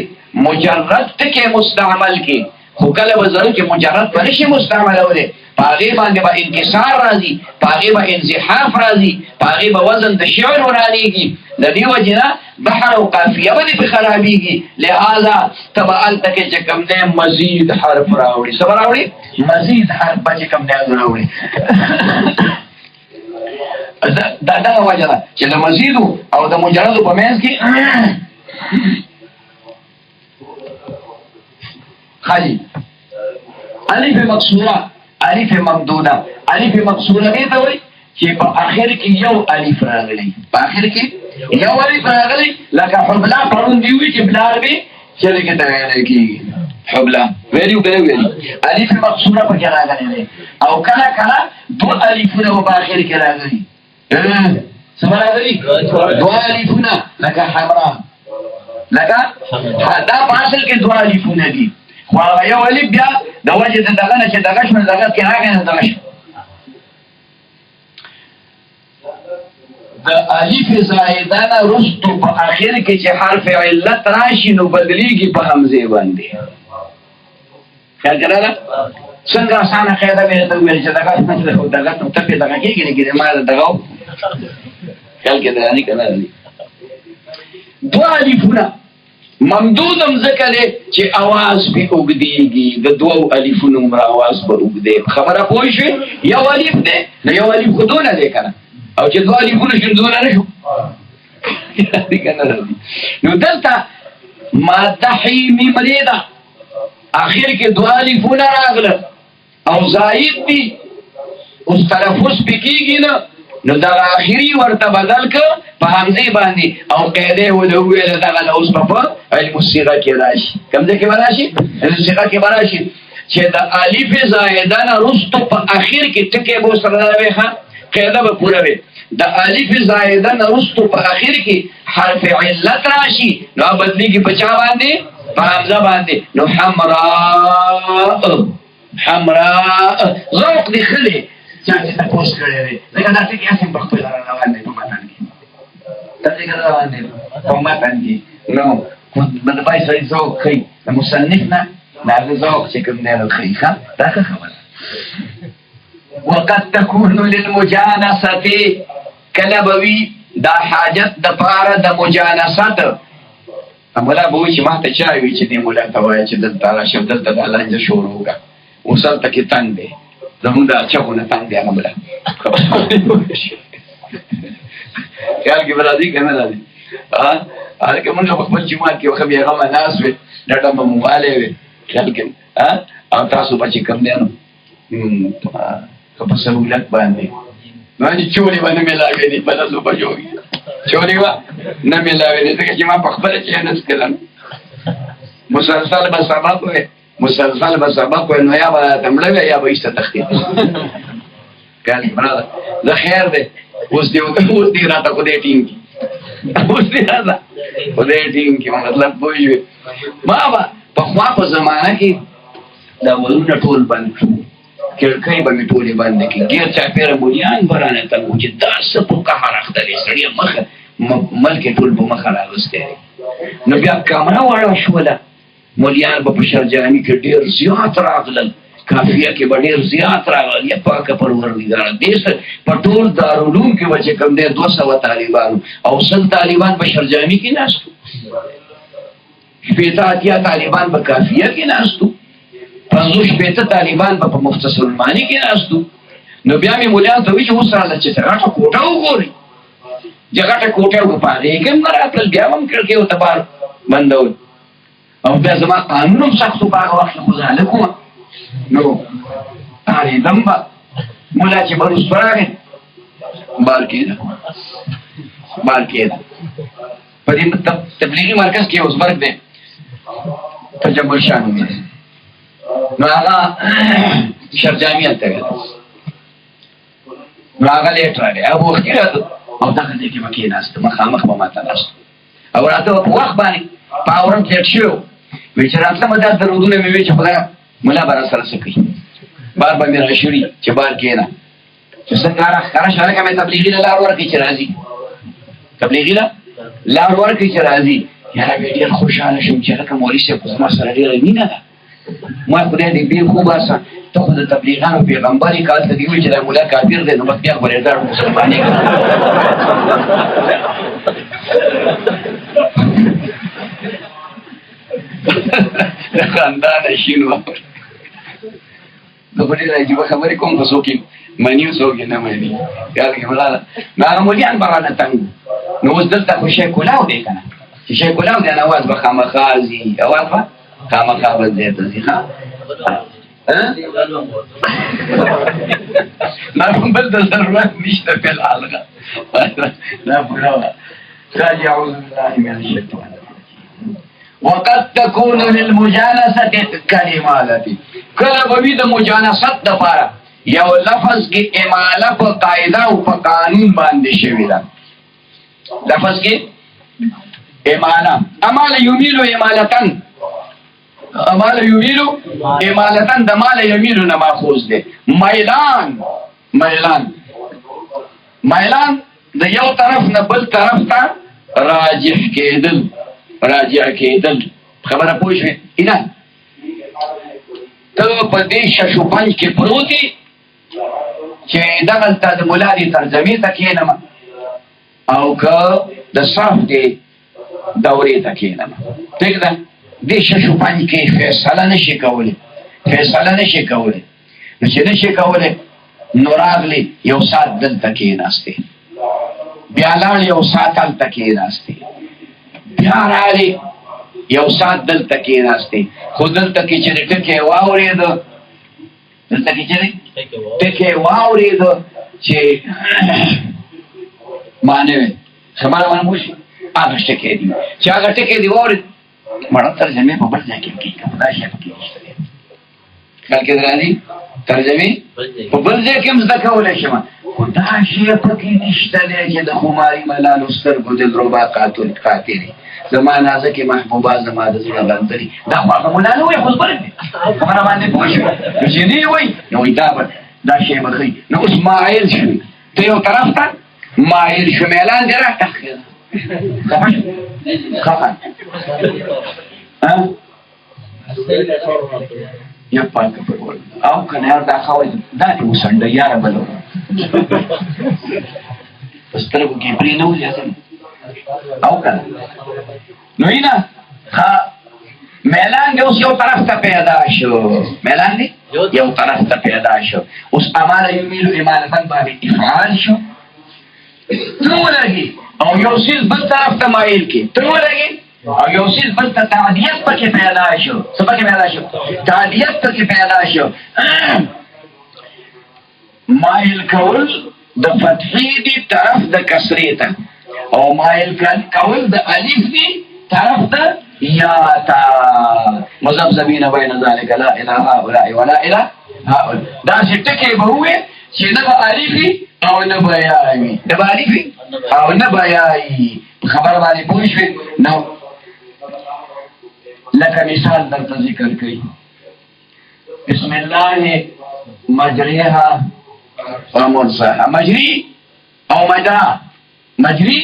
مجرد ټکي مستعمل کې خو کله به ضرور چې مجرد به نشي مستعملولی په هغې باندې به انکسار راځي په هغې به انزحاف راځي په هغې به وزن د شعر ورانېږي د دې وجې نه بحر او قافیه به دې پې خرابېږي لهذا ته به هلته کې چې کوم دی مزید حرف راوړي څه به راوړي مزید حرف به چې کوم دی راوړي دا دغه وجه ده چې د مزیدو او د مجردو په منځ کې خالی الف مقصوره الف ممدوده الف مقصوره دې ته وایي چې په آخر کې یو الف راغلی په آخر کې یو الف راغلی لکه حبلا پرون دی وي چې بلار به چې کې ته ویل کېږي حبلا ویلي الف مقصوره پکې راغلی او کله دو الفونه په آخر کې راغلي څه راغلي دو الفونه لکه حمراء لکه دا په اصل کې دو الفونه دي خو هغه یو الف بیا د وجې د دغه نه چې دغه شو دغه کې راغی نه دغه شو د الف زائده نه وروستو په اخر کې چې حرف علت راشي نو بدلیږي په حمزې باندې خیال کړه څنګه اسانه قاعده مې ته ویل چې دغه نو ته په دغه کې نه ما دغه خیال کړه نه کنه دو الفونه ممدودم ذکر چې اواز به اوږدېږي د دوو الفونو عمره اواز به اوږدې خبره پوه شوې یو الف دی نو یو الف خو دونه دی که نه او چې دوه الفونه شو دونه نه شو نو دلته ماده حی میمرې ده اخر کې دوه الفونه راغله او زاید دي اوس تلفظ پې کېږي نه نو دغه اخري ورته بدل که په حمزې باندې او قاعدې ونه وویله دغه اوس به په علم الصیغه کې راشي کوم ځای کې به راشي علم الصیغه کې به راشي چې د الف زائده نه وروسته په اخر کې ټکي به ورسره راوي قاعده به پوره وي د الف زائده نه وروسته په اخر کې حرف علت راشي نو بدلېږي په چا باندې په حمزه باندې نو حمراء ذوق دې ښه دی چا چې تپوس کړی دی لکه داسې کې هسې په خپله روان دی په متن کې داسې که روان دی په متن کې نو د بای سړي ذوق ښایي د مصنف نه د هغه ذوق چې کوم دی نو ښایي ښه دا ښه خبره وقد تكون للمجانست کله به وي دا حاجت دپاره د مجانست مولا به وایي چې ما ته چا وي چې دې مولا ته وایه چې دلته راشه دلته دا لانجه شروع وکړه اوس هلته کې تنګ دی زمونږ د چغو نه تنګ دی هغه مولا خیال کې به راځي که نه راځي هلکه مونږ په خپل جومات کې وخه بېغمه ناست وې ډډه به مو والې وې خیال کې او تاسو به چې کوم دی نو که په سهولت باندې نو چولې به نه ملاوېدې په لسو بجو کې چولې به نه ملاوېدې ځکه چې ما په خپله چینس کړم مسلسل به سبق وې نو یا به راته مړه وې یا به ایسته تښتېد خیال کې براده زه خیر دی اوس دې راته خدای ټینګ کړي اوس دې راته خدای ټینګ کړي مطلب پوه شوې ما به پخوا په زمانه کې دا ولونه ټول بند کړو کړکۍ به مې ټولې بندې کړي ډېر چاپېره مولیان به رانه تنګ وو چې دا څه په قهر اخته دی سړی مخه ملک یې ټول په مخه راغستی دی نو بیا کامره وړه شوله مولیان به په شرجامي کې ډېر زیات راغلل کافیه کې به ډېر زیات راغلل یا پاکه پروردګاره دې په ټول دارالعلوم کې به چې کوم دی 200 طالبان او 100 طالبان په شرجامي کې ناستو 80 طالبان په کافیه کې ناستو 50 طالبان په مختصر المانی کې ناستو نو بیا مې مولیان ته وایي چې اوس راځه چې غټه کوټه وګورئ چې غټه کوټه وګورئ کې هم نه راتلل بیا هم کړکۍ ورته بار بندول او بیا زما قانون هم سختو په هغه وخت کې خو زه هلک وم نو تارېدم به مولا چې بروس به راغی بار کېده په دې تبلیغي مرکز کې اوسبرګ دی تجمل شاه نومېده نو هغه شرجامي هلته ویل نو هغه لیټ راغی هغه وختي راته او دغه ځای کې به کېناست مخامخ به ماته ناست او راته به په وخت باندې پاورم لیټ شوی وی چې راتلم دا درودونه مې وی چې خدای ملا به راسره څه کوي بار به مې راشړي چې بار کېنه چې څه ښکاره شهلکه مې تبلیغي له لار ورکړي چې راځي تبلیغي له لار ورکړي چې راځي یاره مې ډېر خوشحاله شوم چې هلکه مولي صاحب خو زما سره ډېره مینه ده ما خدای دې ډېر خوب باسه ته خو د تبلیغانو پیغمبر یې که هلته دې وایي چې دا ملا کافر دی نو بس بیا خو ریزاړ مسلمانې د خندانه شین وه زه خو ډېره عجیبه خبرې کوم خو څوک یې مني څوک یې نه مني خیال کې ولاړه نو هغه مولیان به رانه تنګ نو اوس دلته خو شی کلاو دی که نه چې شی کلاو دی نو اواز به خامخا ځي اواز به خامخا به ځای ته ځي ښه ما بل د ضرورت نشته فی الحال دا پوره وه خاجي اعوذ بالله من الشیطان وقد تكون للمجانسة كلمات کله به وي د مجانست دپاره یو لفظ کې اماله په قاعده او په قانون باندې شوې ده لفظ کې اماله اماله یمیلو امالتن اماله یمیلو امالتن د مال یمیلو نه ماخوذ دی میلان د یو طرف نه بل طرف ته راجع کېدل خبره پوه شوې اینا ته په دې ششو پنج کې پروتي چې دغلته د ملا دې ترجمې ته کښېنم او که د صرف دې دورې ته کښېنم ټیک ده دې ششو پنج کې فیصله نشي کولی نو چې نشي کولی نو راغلی یو ساعت دلته کښېناستې بیا لاړ یو ساعت هلته کښېناستې بیا راغلی یو ساعت دلته کېناستې خو دلته کې چې ټکی واورېده چې معنی وي خبره باندې پوه شي هغه ټکی دي چې هغه ټکی دي واورېد مړه ترجمې په بل ځای کې کېږي دا شی پکې نشته دی خیال کې راځي ترجمې په بل ځای کې هم زده کولی شم خو دا شی پکې نشته دی چې د خماري ملالو سترګو دلربا قاتلې زما نازکې محبوبه زما د زړه غندري دا خو هغه مولا نه وایي خو زبرګ دی خبره باندې پوه شوې نو چې دې وایي نو وایي دا شی به ښایي نو اوس مایل شوې ته یو طرف ته مایل شو میلان دې راټخېده یا پاکه پرول او کنه یار دا خواهی دا دی وسنده یاره بلو پسترگو کی پری نو زیادن او کنه نو اینا میلان دی اوس یو طرف ته پیدا شو، میلان دی یو طرف ته پیدا شو. اوس امانه یمیلو امانتن باندې افعال شو، ته ولګي او یو څیز بل طرف ته مایل کی، ته ولګي او یو څیز بل ته تعدیت پکې پیدا شو. څه پکې پیدا شو؟ تعدیت پکې پیدا شو. مایل کول د فتحې دی طرف د کسرې ته، او مایل کول د الف دی طرف د یا تا. مذبذبین بین ذلک لا اله هؤلاء ولا اله هؤلاء. دا چې ټکي به وي چې نه به الفي او نه به یاوي، نه به الفي او نه به یاوي. خبر باندې پوه شوې؟ نو لکه مثال درته ذکر کړي، بسم الله مجریها ومرساها. مجری او مجرا، مجری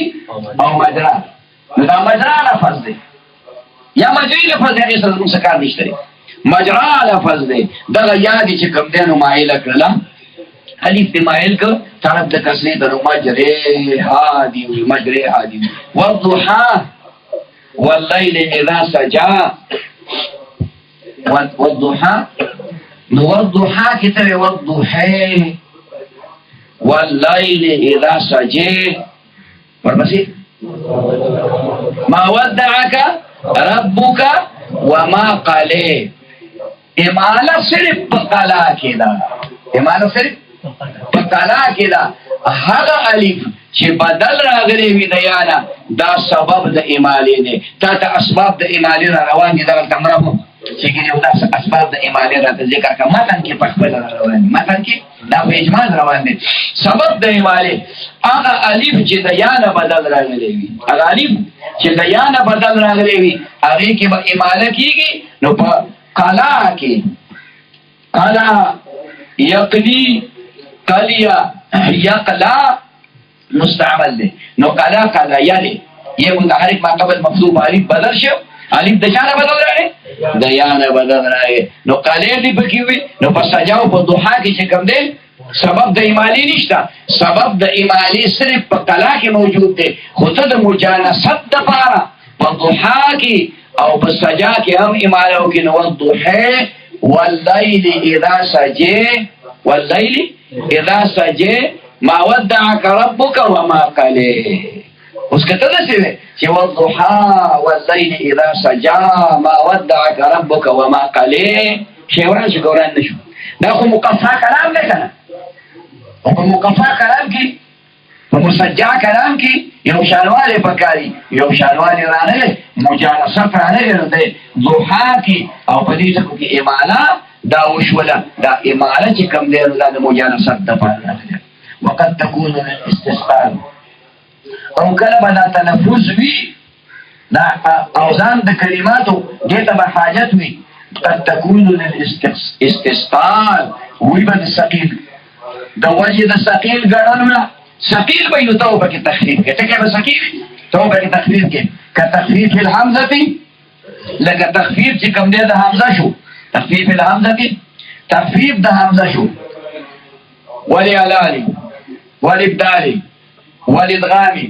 او مجرا. نو دا مجرا لفظ دی یا مجری لفظ دی، هغې سره زموږ څه کار نشته دی. مجرا لفظ دی. دغه یا دې چې کوم دی نو مایله کړله، الف دې مایل کړ طرف د کسرې ته، نو مجریها دي وي، مجریها دي وي. والضحا واللیل اذا سجا، والضحا نو والضحا کې ته والضحی، واللیل اذا سجی، ورپسې ما ودعك ربك وما قلی. اماله صرف په قلا کې ده، اماله صرف په قلا کې ده. هغه الف چې بدل راغلی وي د یانا، دا سبب د امالې دی. تا ته اسباب د امالې را روان دي، دغه تمره چې یو دا اسباب د امالې راته ذکر کړه. متن کې په خپل روان دي، متن کې دا په اجمال روان دي. سبب د امالې هغه الف چې د یانا بدل راغلی وي، هغه الف چې د یانا بدل راغلی وي هغې کې به اماله کېږي. نو په قلا کې قلا یقلی، قلیا یقلا مستعمل دی. نو قلا قلا یلی یہ متحرک ما قبل مفضوب الف بدل شو، الف د چا نه بدل راغی؟ د یا نه بدل راغی. نو قلی دی پکې وي. نو په سجا او په ضحا کې چې کوم دی سبب د امالې نشته. سبب د امالې صرف په قلا کې موجود دی، خو ته د مجانست دپاره په ضحا کې او په سجا کې هم اماله وکړي. نو والضحی واللیل اذا سجی، واللیل اذا سجی ما ودعك ربك وما قلی. اوس که ته داسې وې چې والضحا واللیل اذا سجا ما ودعك ربك وما قلی، شیوران شو ګوران نه شو. دا خو مقفا کلام دی که نه؟ او په مقفا کلام کې په مسجع کلام کې یو شانوالی پکاري، یو شانوالی رانغی، مجانست رانغی. نو دی ضحا کې او په دې ټکو کې اماله دا وشوله. دا اماله چې کوم دی نو دا د مجانست دپاره راغلی. وقد تكون للاستثقال، او کله به دا تلفظ وي، دا اوزان د کلماتو دې ته به حاجت وي. قد تكون للاستثقال وی به د ثقیل د وجې د ثقیل ګڼلو نه ثقیل به نو ته به پکې تخفیف کې، ټکی به ثقیل وي ته به پکې تخفیف کې. که تخفیف الحمزه لکه تخفیف چې کوم دی د حمزه شو، تخفیف الحمزه تخفیف د حمزه شو. ولعلالی والابدالی والادغامی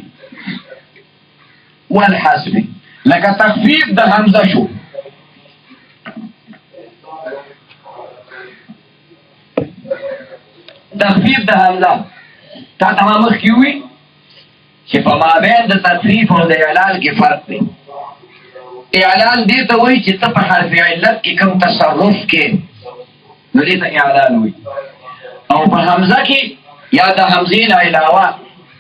والحسبی، لکه تخفیف د حمزه شو. تخفیف د حمزه تا تمام مخکې وي چې په مابین د تخفیف او د اعلان کې فرق دی. اعلان دې ته وایي چې ته په حرف علت کې کوم تصرف کې، نو دې ته اعلان وایي. او په حمزه کې یا د حمزې نه علاوه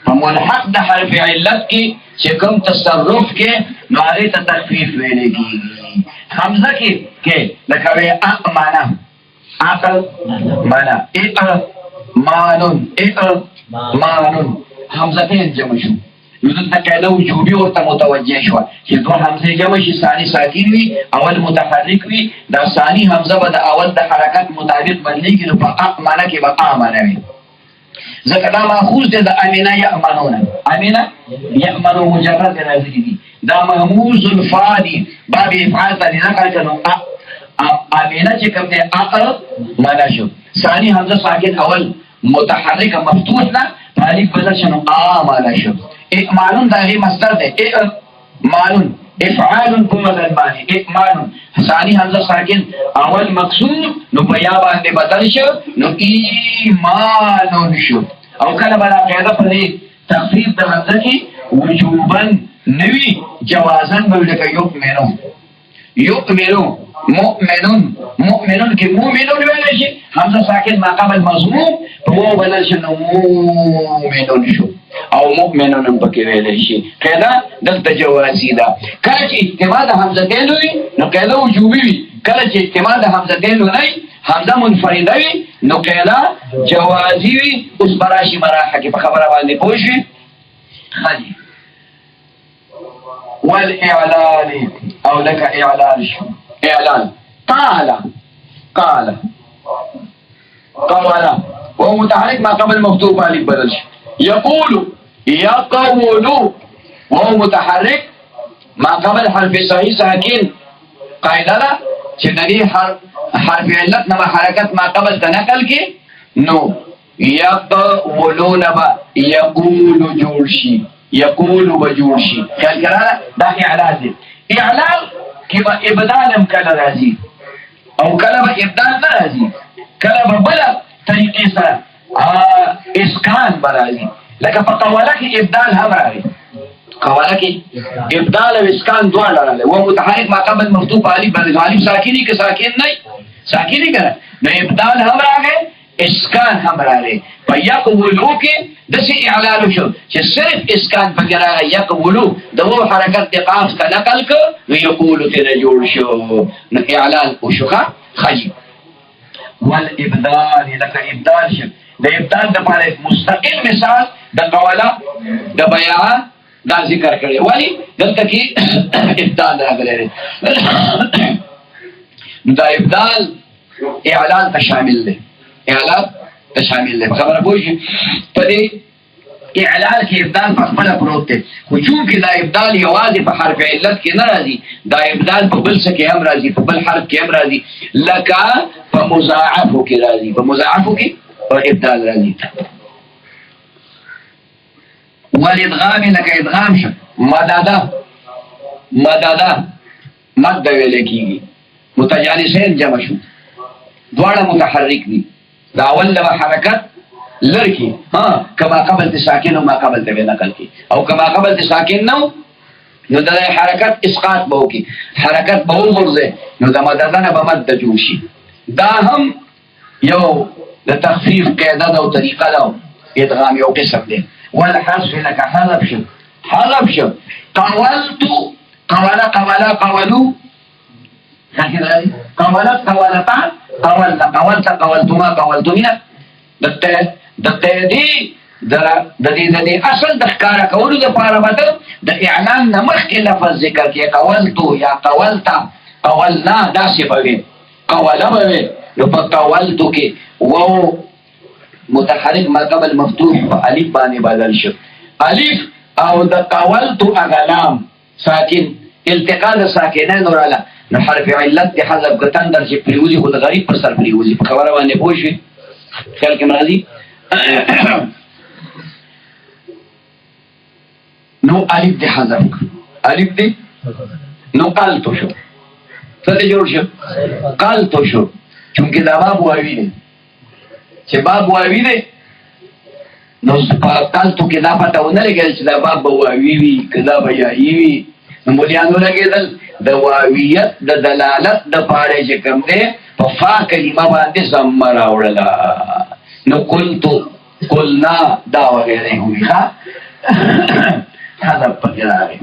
په ملحق د حرف علت کې چې کوم تصرف کې، نو هغې ته تخفیف ویلی کېږي. حمزه کې لکه وی معنا، عقل معنا، مانون مانون، حمزتين جمع شو. نو دلته قاعده وجوبي ورته متوجه شوه چې دوه حمزې جمع شي، ثاني ساکن وي، اول متحرک وي. دا ثاني حمزه به د اول د حرکت مطابق بدلېږي. نو په معنا کې به معنا وي، ځکه دا ماخوذ دی د امینه یأمنون. امینه یأمنون مجرد راځي دي. دا مهموز الفا دي، باب افعال ته نقل کړو. امینه چې کوم دی معنا شو. ثاني حمزه ساکن، اول متحرک مفتوح ده، تاریخ بدل شنو معنا شو. مالون دا غي مصدر ده. مالون افعال کوم باندې اکمال ثانی حمزه ساکن اول مکسور نو بیا باندې بدل شو نو ایمان شو او کله بلا قاعده په تخفیف د حمزه کې وجوبا نوی جوازا بلکه یؤمنون مؤمنون کې مؤمنون ویل شي حمزه ساکن ما قبل مضموم په وو بدل شي نو مؤمنون شو او مؤمنون پکې ویل شي قاعده دلته جوازي ده کله چې اجتماع د حمزتين وي نو قاعده وجوبي وي کله چې اجتماع د حمزتين نه حمزه منفرده وي نو قاعده جوازي وي اوس براشي مراحه کې په خبره باندې پوه شئ خالي والاعلان او لك اعلان شو اعلان قال وهو متحرك ما قبل مفتوح عليك بدل يقول وهو متحرك ما قبل حرف صحيح ساكن قاعده لا چې ندي حرف علت نما حرکت ما قبل تنقل کې نو يقولون با يقول جورشي يقول وجورشي خیال کړه دا اعلان دی اعلان کې با ابدال کله راځي او کله با ابدال نه راځي کله به بل طریقې سره اسکان برازي لکه په قواله کې ابدال هم راځي قواله کې ابدال او اسکان دواړه راځي او متحرک ما قبل مفتوح الف باندې الف ساکني کې ساکن نه ساکني کړه نو ابدال هم راغی اسکان هم راغی په یقولو کې دسي اعلان شو چې صرف اسکان پکې راغی یقولو د وو حرکت د قاف ته نقل ک ويقولو ته جوړ شو نو اعلان وشوخه خجي والابدال لك ابدال شو د ابدال د لپاره مستقل مثال د قواله د بیان دا ذکر کړي ولی دلته کې ابدال راغلی دا ابدال اعلان ته شامل دی اعلان ته شامل دی خبره پوه په دې اعلان کې ابدال په خپل پروت دی خو چونکې دا ابدال یوازې په حرف علت کې نه راځي دا ابدال په بل څه کې هم راځي په بل حرف کې هم راځي لکه په مضاعفو کې راځي په مضاعفو کې ابدال راځي والادغام لکه ادغام شو مدادا مد ویل کېږي متجانسین جمع شو دواړه متحرک دي دا اول له حرکت لرکی کما قبل ساکن او ما قبل ته نقل کی او کما قبل ساکن نو د حرکت اسقاط به کی حرکت به ورزه نو د مددنه به مد جوړ شي دا هم یو د تخفیف قاعده او طریقه ده ادغام یو قسم دی والحذف لك حذف شو قولوا قولتما د دې اصل د ښکارا کولو د پاره بده د اعلان نمخ کې لفظ ذکر کې قولتو یا قولتا قولنا داسې به قوله به نو په قولتو کې وو متحرک ما قبل مفتوح په الف باندې بدل شو الف او د قولتو اغلام ساکن التقاء د ساکنین وراله نو حرف علت دی حذف کتن در چې پریوزی خود غریب پر سر پریوزی په خبره باندې پوه شئ خیال کې مرادي نو الف دی حذف الف دی نو قالتو شو څه جوړ شو قالتو شو چونکه دا باب واوی دی چې باب واوی دی نو قالتو کې دا پته ونه لګل چې دا باب واوی وی کدا بیا وی نو مليانو لګیدل د واویت د دلالت د پاره چې کوم دی په فا کلمه باندې ضم راوړله نو قلنا دا وغیره وی ها هذا پکې راغی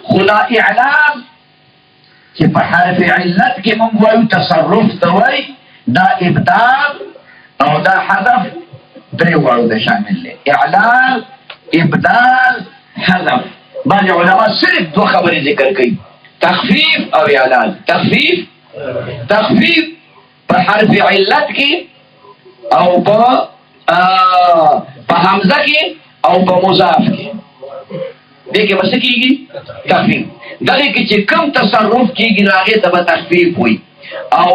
خدا اعلان چې په حرف علت کې موږ وایو تصرف ته وایي دا ابدال او دا حذف درې واړو د شامل دي اعلان ابدال حذف باندې علما صرف دوه خبرې ذکر کوي تخفیف او اعلان تخفیف په حرف علت کې او په حمزه کې او په مضاف کې دې کې بس کېږي تخفیف دغه کې چې کم تصرف کېږي هغه ته به تخفیف وي او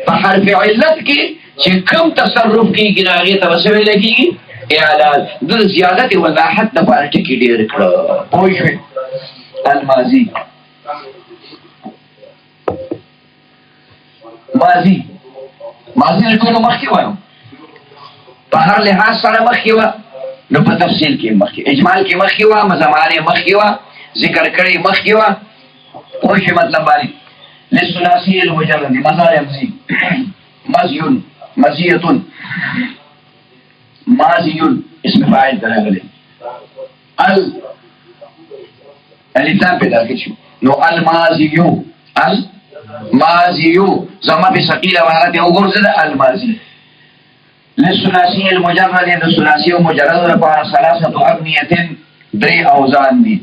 په حرف علت کې چې کم تصرف کېږي هغه ته به څه ویل کېږي اعلان د زیادت وضاحت د پاره ټکی ډیر کړو پوه شئ الماضي ماضي له ټولو مخکې وایو په هر لحاظ سره مخکې وه نو په تفصیل کې مخکې اجمال کې مخکې وه زمانې مخکې وه ذکر کړی مخکې وه پوه شئ مطلب باندې للثلاثي المجرد مضارع مضي مضي مضية ماضي اسم فاعل راغلی الالتام پیدا کړی شو نو الماضي زما په ثقيله وحالت وګرځید الماضي للثلاثي المجرد الثلاثي المجرد لپاره ثلاثه ابنيه درې اوزان دي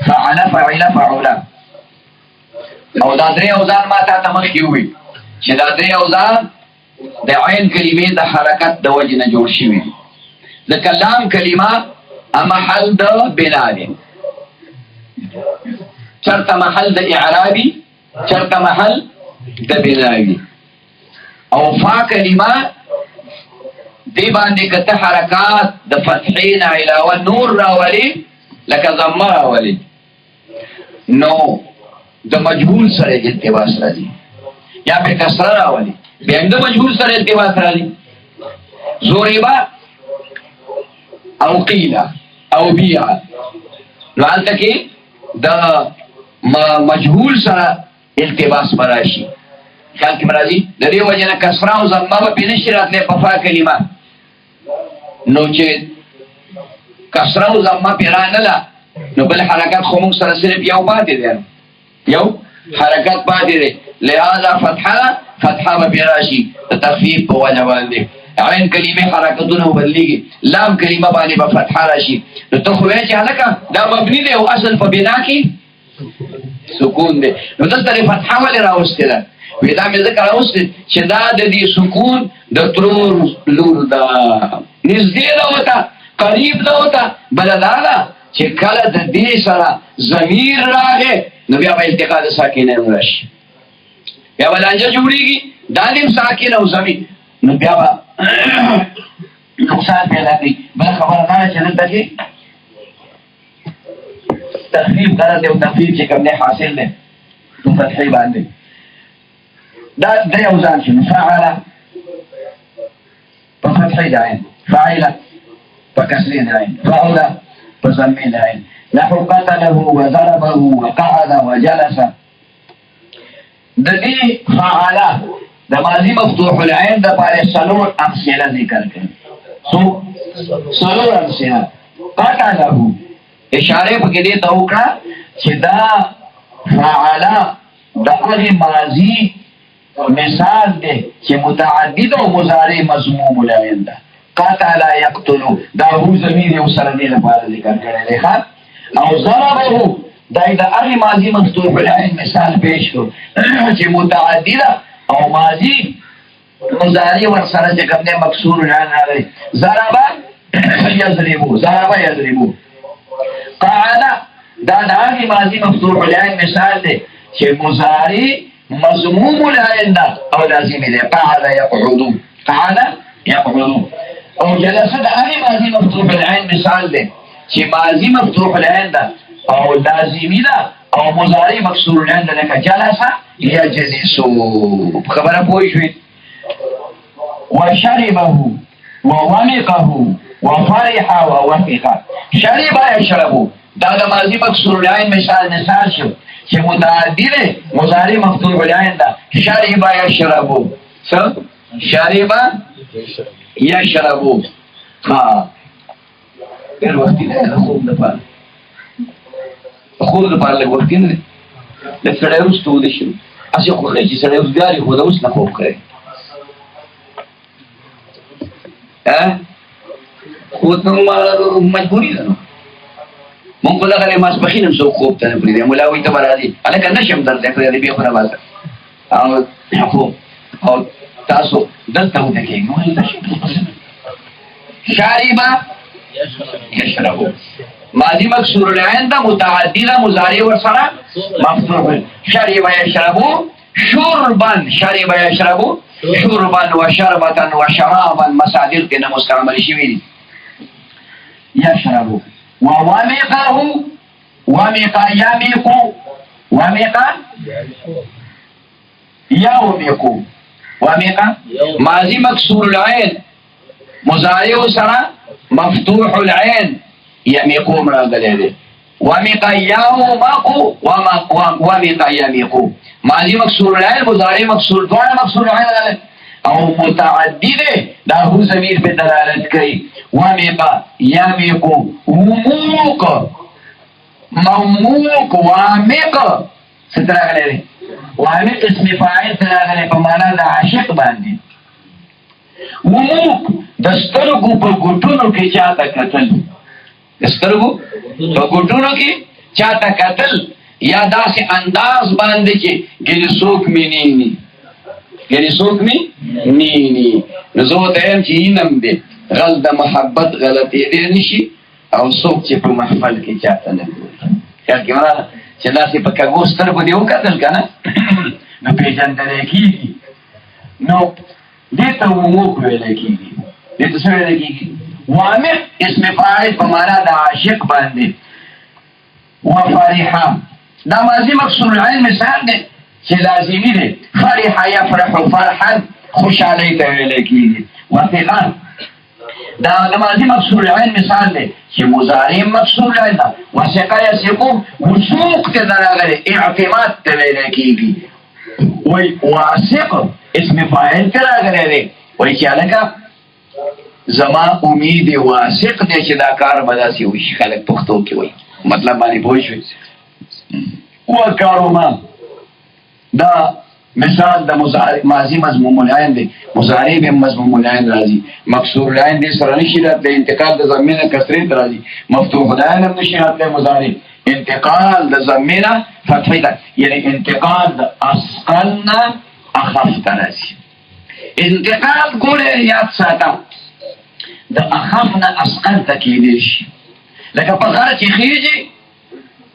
فعل فعل فعلا او دا درې اوزان ما ته مخکې وي چې دا درې اوزان د عین کلمې د حرکت د وجه نه جوړ شوي د کلام کلمه محل د بنا دی چرته محل د اعرابي چرته محل د بناوي او فا کلمه دی باندې کته حرکات د فتحین علاوه نور راولي لکه ضمه راولي نو د مجهول سره التباس راځي یا په کسره راولي بیا د مجهول سره التباس راځي زوریبا او قیلا او بیا نو هلته کې د مجهول سره التباس براشي خیال کې مرادي د دې وجه نه کسره او ضمه به نشي راتلی په فا کلمه نو چې کسره او ضمه پیرانله نو بل حرکت خو موږ سره صرف یو پاتې دی یو حرکت پاتې دی لہذا فتحه به پیراشي د تخفیف په وجه باندې عین کلمه حرکتونه وبلېږي لام کلمه باندې به فتحه راشي نو ته خو وایې چې هلکه دا مبني دی او اصل په بنا کې سکون دی نو دلته فتحه ولې راوستې ده وی دا مې ځکه راوستې چې دا د دې سکون د ترور لور ده نږدې ده ورته قریب ده ورته بله دا ده چې کله د دې سره ضمیر راغی نو بیا به التقا د ساکنین راشي بیا به لانجه جوړېږي دا نیم ساکن او ضمیر نو بیا به نقصان پیدا کوي بله خبره دا ده چې دلته کې تخفیف غرض او تخفیف چې کوم دی حاصل دی نو فتحې باندې دا درې اوزان شنو فعله په فتحې د عین فاعله په کسرې د عین فعله په ضمې د عین نحو قتله وضربه وقعد وجلس د دې فعله د ماضي مفتوح العين د پاره څلور امثله ذکر کړي څلور امثله قتله اشاره په کې دې ته وکړه چې دا فعله د هغه ماضي مثال دی چې متعدد او مضارع مضموم العين ده قتل يقتل دا هو ضمیر یو سره دی لپاره ذکر کړی دی او ضربه دا د هغه ماضي مفتوح العين مثال پیش کړو چې متعدد او ماضي مضارع ور سره چې کوم نه مکسور العين راغلی ضرب يضربو قعد دا د هغه ماضي مفتوح العين مثال دی چې مضارع مضموم العين ده او لازم دی قعد يقعد او جلس ده هغه ماضي مفتوح العين مثال دی چې ماضي مفتوح العين ده او لازمي ده او مضارع مکسور العين ده لکه جلس يجلس خبره پوه شئ وشربه وومقه وفرح ووفق شرب يشرب دا د ماضي مکسور العين مثال شو چې متعدد مضارع مفتوح العين ده شرب يشرب شرب يشرب ها ډېر وخت دی خوب د پاره لږ وخت دی د سړی وروسته ودې شي هسې خو ښایي چې سړی اوس بیاري خو د اوس نه خوب کوي خو مجبوري ده نو مونږ خو دغه ماسپښین هم څوک خوب ته نه پرېږدي ملا وایي ته به راځي هلکه نشم درته پرېږدي بیا خو راباسه او تاسو دلته ودرېږئ نو شاربه يشرب ماضي مكسور العين ده متعدد مضارع ورسره مفتوح شرب يشرب شربا شرب يشرب شربا وشربة وشرابا مصادر كنا مستعمل شوي يشرب وومقه ومقا يميقو ومقا يوميقو ومقا ماضي مكسور العين مضارع سرا مفتوح العين يميقو مرادله ومقا يومقو ومقا يميقو ماضي مكسور العين مضارع مكسور دوڑا مكسور العين او متعدد دا هو ضمیر پہ دلالت کری ومقا یمقو وموق موموق وامق سترا گلے وامق اسم فاعل سترا گلے پمانا دا عاشق باندی وموق دسترگو پا گٹونو کی چاہتا قتل دسترگو پا گٹونو کی چاہتا قتل یا دا سے انداز باندی چی گلی سوک میں نینی یعنی سوک میں نینی نزو دیم چی اینم دے غل دا محبت غلطی دیر نشی او سوک چی پا محفل کی چاہتا نبی خیال کی مرانا چی دا سی پا کگوستر کو دیو قتل کنا نو پیجن دلے کی گی نو دیتا وموک ویلے کی گی دیتا سو ویلے کی گی وامق اسم فاعل پا مانا دا عاشق باندے وفرحا دا ماضی مقصور العین مثال دے چی لازمی دے فرح یفرح فرحا خوش علی تویلے کی گی وثقان دا ماضی مقصور العین مثال دے چی مضارع مقصور العین دا وثقا یثقو وثوق تے دراغلے اعتماد تویلے کی گی وی واثق اسم فاعل تراغلے دے وی چی لکا زما امید واثق دے چی دا کار بدا سی وی خلق پختو کی وی مطلب بانی پوش وی وکارو ما دا مثال دا ماضی مضموم العین دے مضارع بھی مضموم العین راضی مکسور العین دے سرنشیرات دے انتقال دا ضمین کسریت راضی مفتوح العین ام نشیرات دے مضارع انتقال دا ضمین فتحی دا یعنی انتقال دا اسقلنا اخفت راضی انتقال گوڑے یاد ساتا دا اخفنا اسقل تکیدیش لکه پا غر چی خیجی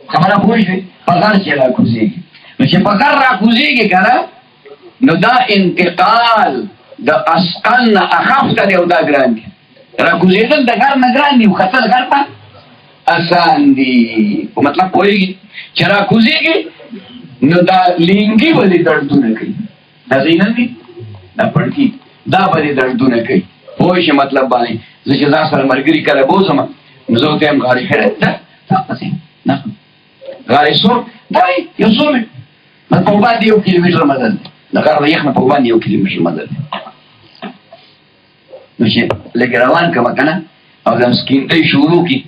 خبره پوشوی پا غر چی را کزیگی نو چی پا غر را کزیگی کنا نو دا انتقال دا اسقل نا اخفت دیو دا گران دی را کزیگل دا غر نگران دی و خطل غر پا آسان دی مطلب پوشگی چی را کزیگی نو دا لینگی بلی دردو نکی دا زینن دی دا پڑکی دا بلی دردو نکی پوشی مطلب بانی زی دا سر مرگری کل بوزم نزو تیم غاری حیرت دا تاقسی نا غاری سور داری یو سومی من پوبان دیو کیلومیٹر مدل نقار ریخ نا پوبان دیو کیلومیٹر مدل نوچه لگی روان کما کنا او دم سکینتی شروع کی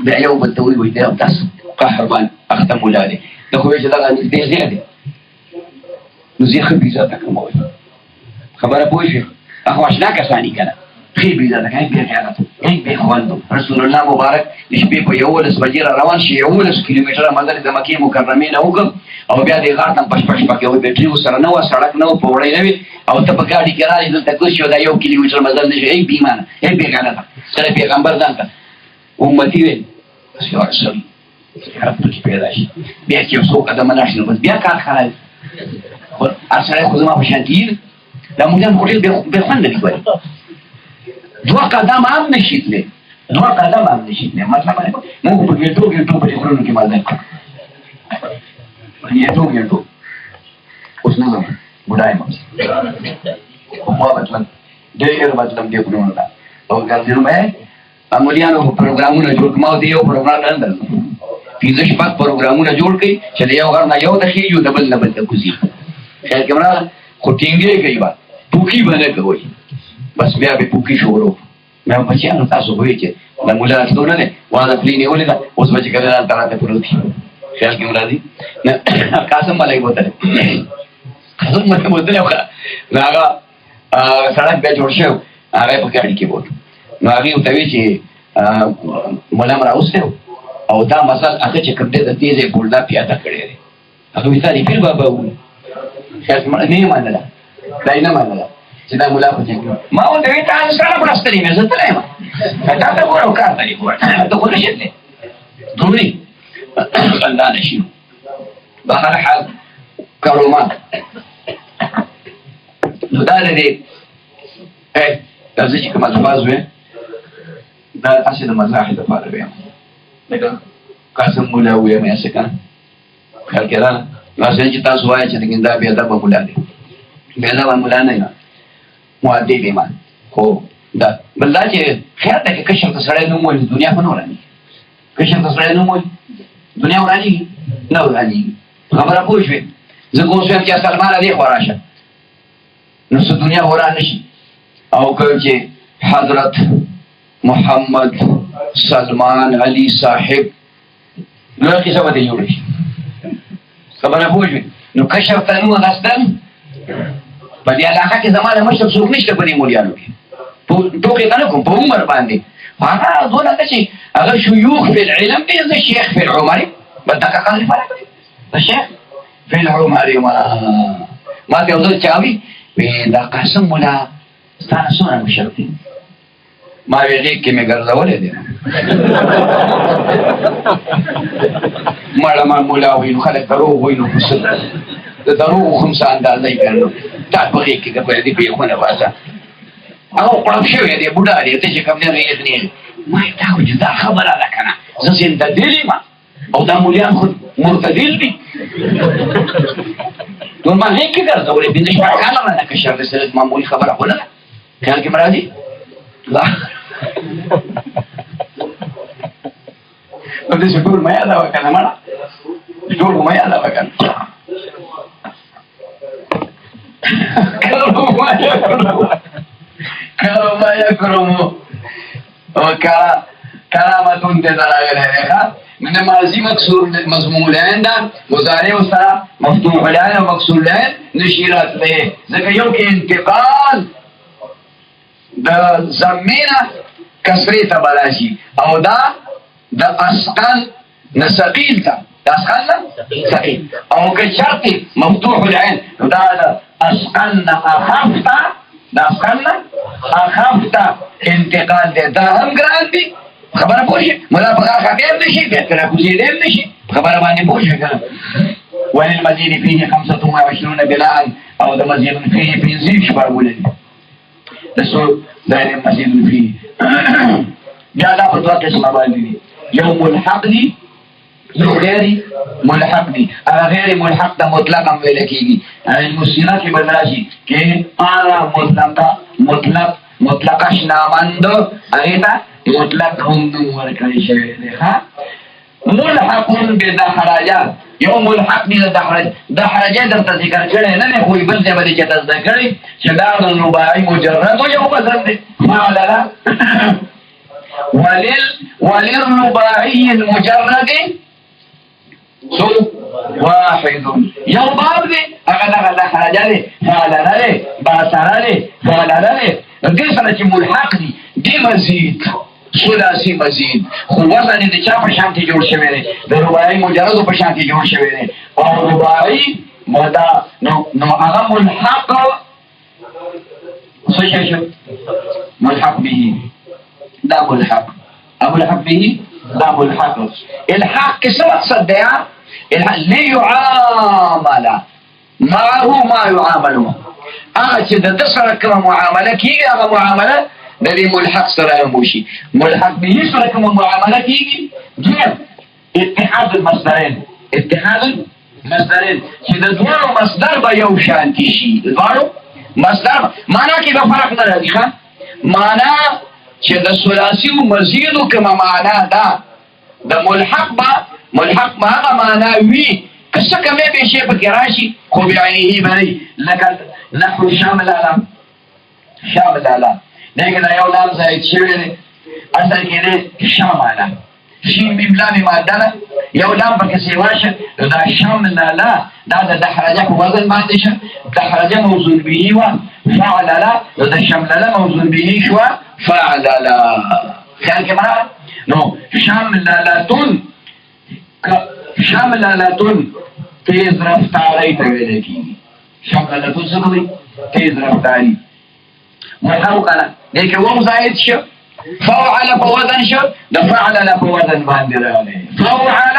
بیعیو بطوری بوی دیو تاس قهربان اختم ملالی نخویش دا غانی دیز دیده نزیخ بیزا تکموی خبر پوشی اخواشنا کسانی کنا خیلی بیزا تک این بیخیانت این بیخواندو رسول الله مبارک نشبی پا یولس بجیر روان شی یولس کیلومیٹر مدر د مکی مکرمین اوگم او بیا دی غارتم پش پش پاکی او بیٹریو سر نو سڑک نو پوڑی نوی او تا پا گاڑی کراری دلتا کشیو دا یو کیلومیٹر مدر نشو این بیمانا این بیخیانتا سر پیغمبر دانتا امتی وی بس یا رسول رب کی پیدا شی بیا کیو سو قدم ناشنو بس بیا کار خرال ارسره خودما پشانتیر دا مجان خوریل بیخوان نبی کوئی دو قدم هم نشید لی دو قدم هم نشید لی مطلب آنه مو پا گلتو پا دیخورونو که مردن گلتو اس نظام بودای ماز خوا مطلب دیر مطلب دیخورونو دا او گردیرو میں امولیانو پروگرامونا جوڑ کماو دیو پروگرام نندر پیزش پاک پروگرامونا جوڑ کئی چلی یو غرنا یو دخی یو دبل نبل دکوزی خیال کمرانا خود تینگی کئی بات پوکی بنے کوئی بس بیا به پوکی شروع مې بچیانو تاسو وایي چې د مولا ټول نه واده پلینې ولې اوس بچی کله تراته پروتي خیال کې مرادي نه قاسم ملای بوتل قاسم ملای بوتل یو هغه سړک به جوړ شو هغه په کاڼي کې بوت نو هغه ته وی چې مولا مرا اوسه او دا مثلا هغه چې کوم دې د تیزه بولدا پیاده کړی دی هغه وی تاسو پیر بابا و خیال نه منله دای نه منله چې دا مولا خو چې ما ولته وی تاسو سره پرستلی مې زه تلای ما دا ته ګورو کار دی ګور ته ګور شي ته دوی خندانه شي بهر حال کرومان نو دا لري دا چې کوم الفاظ وي دا تاسو د مزاح لپاره وي لکه قاسم مولا وې مې څه کنه خیال کړه واسه چې تاسو وایي چې دا بیا دا مولا دی بیا دا مولا نه مؤدب ما خو دا بل دا چې خیر ته کې کشر ته سړی نوم وایي دنیا په نور نه کشر ته سړی نوم وایي دنیا ورانی نه ورانی خبره پوه شوې زه کوم څه چې سلمان علی خوراشه نو څه دنیا وران نشي او کوم چې حضرت محمد سلمان علی صاحب نو کیسه به جوړ شي خبره پوه شوې نو کشر ته نو غسدل په دې علاقه کې زمانه مشر څوک نشته په دې مولیانو کې ټوکې کنه کوم په عمر باندې هغه دونه چې هغه شيوخ في العلم دي زي الشيخ في العمر بدك اقل فرق الشيخ في العمر ما تقول چاوي دا قسم ولا ستانه سونه مشرتي ما ویلې کې مې ګرځولې دي ما مولا وینو خلک درو وینو فسد د درو خمسه اندازې کړو تا په کې کې په دې په خونه واسه هغه قرب شوی دی بوډا دی ته چې کوم نه یې ما ته خو دا خبره ده کنه زه زنده دلی ما او دا مولیان خو مرتدل دي نو ما هیڅ کې ګرځولې بنده شپه کاله نه کشر د سره معمولی خبره خو نه خیال کې مرادي لا نو دې ټول ما یاد وکړه ما ټول ما یاد وکړه کارو ما یکرمو کرامتون تے دراغلے دیکھا من ماضی مکسور مضمولین دا مضارع سرا مفتوح لین و مکسور لین نشیرات لے ذکر یو کہ انتقال دا زمینہ کسری تبالاشی او دا اسقال نسقیل تا دا اسقال نا سقیل او کہ شرطی مفتوح لین دا اسقال نا اخافتا دا اسقالنا اخافتا انتقال دے دا هم گران دی خبره پوشی ملا پکار خبیر نشی بیت کرا کزیدیم نشی خبره بانی پوشی کرا وللمزید فيه 25 بلاء او دا مزید فيه پینزیب شبر بولن دسو دائر مزید فيه جادا فتوہ قسم باندی دی یو ملحق دی یو غیری ملحق دی اگر غیر ملحق دا مطلق ہم ویلے کی گی المسینہ کی بدراشی کہ آرہ مطلقش نامندو اگیتا مطلق ہندو ورکلی شوئے دیکھا ملحقون بی دحراجہ یو ملحق دی دحراجہ در تذکر کرے نمی خوی بلتے بدی چه تذکر کرے چدار رباعی مجرد و یو بزرد معللہ وللرباعی المجرد سو واحد یو باب دی اگر دحراجہ دی فعلنا دی باسارا دی فعلنا دی دی سره چې ملحق دی دی مزید ثلاثی مزید خو وزن د چا په شانتي جوړ شوی دی د رباعي مجرد په شانتي جوړ شوی دی او رباعي مدا نو هغه ملحق څه شي ملحق به دا ملحق ابو الحق به دا ملحق الحق څه مقصد دی ليعامل معه ما يعامله چې د سره کوم معامله کیږي هغه معامله د دې ملحق سره موشي ملحق به سره کوم معامله کیږي دویم اتحاد المصدرين چې د دوه مصدر به یو شان شي دوه مصدر معنا کې به فرق نه راځي ښا معنا چې د ثلاثي او مزید کوم معنا ده د ملحق ما هغه معنا وی کڅ کمه به شی په راشي خو بعینه بری لکه نحو شامل علم دیکھنا یو لام زائد شوی دی اصل کې دی شامل شین میم لام ماده یو لام پکې سیواشه دا شامل لا دا د دحرجه په وزن باندې شه دحرجه موزون به و فعل لا دا شامل لا موزون به شو فعل لا خیال کې ما نو شامل لا تیز رفتاری ته ویل کیږي شاملتون څه کوي تیز رفتاری محوقله دغه وو زائد شو فعل په وزن شو د فعل له په وزن باندې راغلی فعل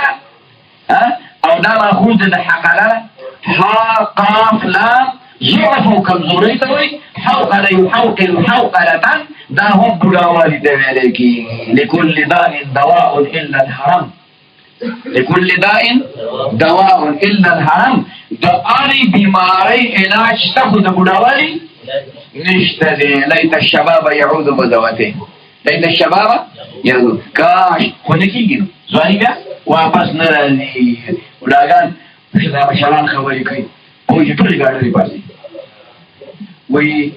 او دا ماخوذ د حقله قاف لام ضعف او کمزوري ته وي حوقله يحوقل حوقله دا هم بډاوالي ته ویل کیږي لكل داء دواء الا الحرام لكل داء دواء الا الحرم. د اری بیماری علاج ته د بډاوالي نشته دی. لیت الشباب يعود بدواته، لیت الشباب يعود. کاش خو نه کېږي ځواني بیا واپس نه راځي. بډاګان دا مشران خبرې کوي او چې ټولې ګاډۍ پاسي وایي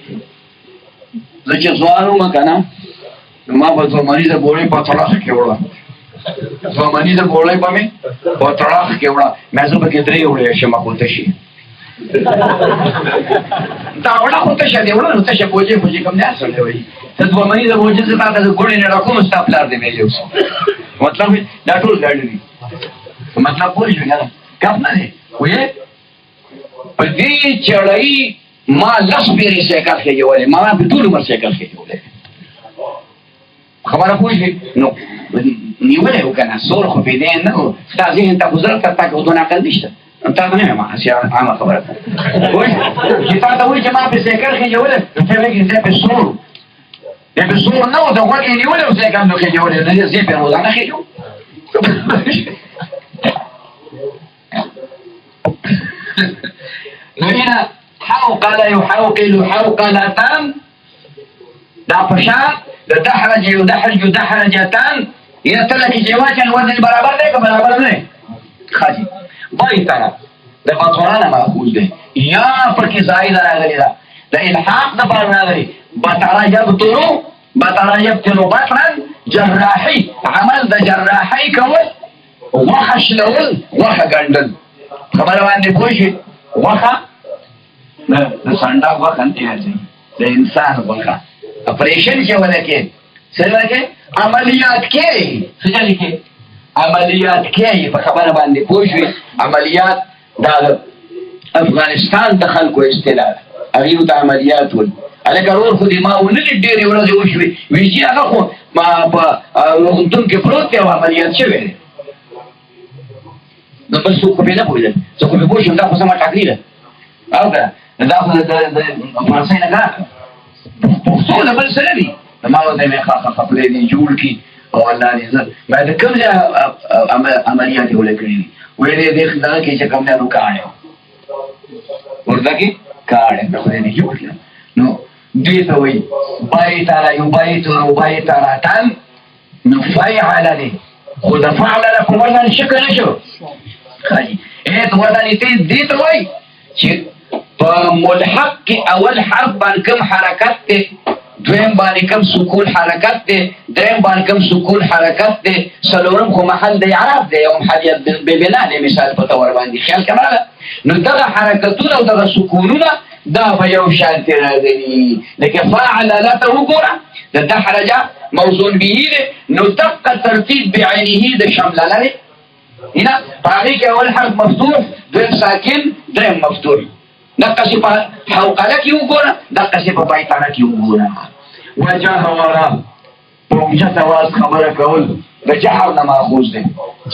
زه چې ځوان وم که نه نو ما به ځوانیزه ګولۍ په تړاخ کې وړه. ځوانیزه ګولۍ به مې په تړاخ کې وړه. مې زه پکې درې وړې شم خو تشي دا وړه خو تشه دی وړه نو تشه بوجې بوجې کوم نه سړی وایي ته ځوانیزه بوجې زه تا ته د ګولۍ نه راکوم ستا پلار دی ویلي اوس مطلب دا ټول ګاډي دي. مطلب پوه شوې که نه کف نه دی. وایي په دې چړۍ ما لس پیرې سایکل خېجولی، ما په ټول عمر سایکل خېجولی. خبره پوه شوې نو نیولی و که نه سور خو پیدا نه و. ستا ذهن ته بزرګ تر تا که دونه عقل نشته تا ته نه یم هسې عامه خبره پوه شوې چې تا ته وایي چې ما په سایکل خېجولی نو ته وایي زه پې سور دی پې سور نه و د غوږ یې نیولی و سایکل نو خېجولی نو زه پې روزانه خېجو. نو هنا حوقل يحوقل حوقلة دا پشان دا دحرج يدحرج دحرجتان يتلك جواجا الوزن برابر ده که برابر نه خاجی بای طرف دا بطوران مأخوذ ده یا پرکی زائد راغلی ده دا الحاق دا بار راغلی بطرجبتنو بطرجبتنو بطرن جراحی عمل دا جراحی کول وخش لول وخ گندل خبر باندې پوشی وخه د سنډا وخه نه دی د انسان وخه اپریشن چې ولکه څه کې عملیات کې څه کې عملیات کې په خبره باندې پوښوي. عملیات د افغانستان د خلکو استعلا هغه د عملیات ول الګ ورور خو دې ما ونلې ډېرې ورځې وشوي ویجی هغه خو ما په روغتون کې پروت دی عملیات شوی نو بل څوک په نه پوهېدل څوک په پوه شم دا خو سمه ټاکلي ده او که دا خو د فرانسې نه ګرانه پښتو له بل سره دي ما ورته مې خپلې دي جوړ کړي او الله دې زه باید کوم ځای عملیات یې ولې کړي دي ویلې دې دغه کې چې کوم نه روکاړی ورته کې کاړی مې خدای دې جوړ کړه نو دې ته وایي بایتاره یبایتراتن نو فیعل دی خو د فعل له په وزن شکه نه شو ښایي وزن یې دې ته وایي چې په ملحق کې اول حرف باندې کوم حرکت دی دویم باندې کوم سکون حرکت دی دریم باندې کوم سکون حرکت دی څلورم خو محل د اعراب دی یو محل د بنا دی مثال په تور باندې خیال کړه نو دغه حرکتونه او دغه سکونونه دا په یو شان راغلي لکه فاعل لا ته وګوره د دحرج موزون به دی نو دقه ترتیب بعینه د شمل لري هنا باقي کې اول حرف مفتوح دویم ساکن دریم مفتوح دقه صفه حوقله کې وګوره دقه صفه بایتانه کې وګوره وجهر پوجت आवाज خبره کول د جهر نه ماخوذ دی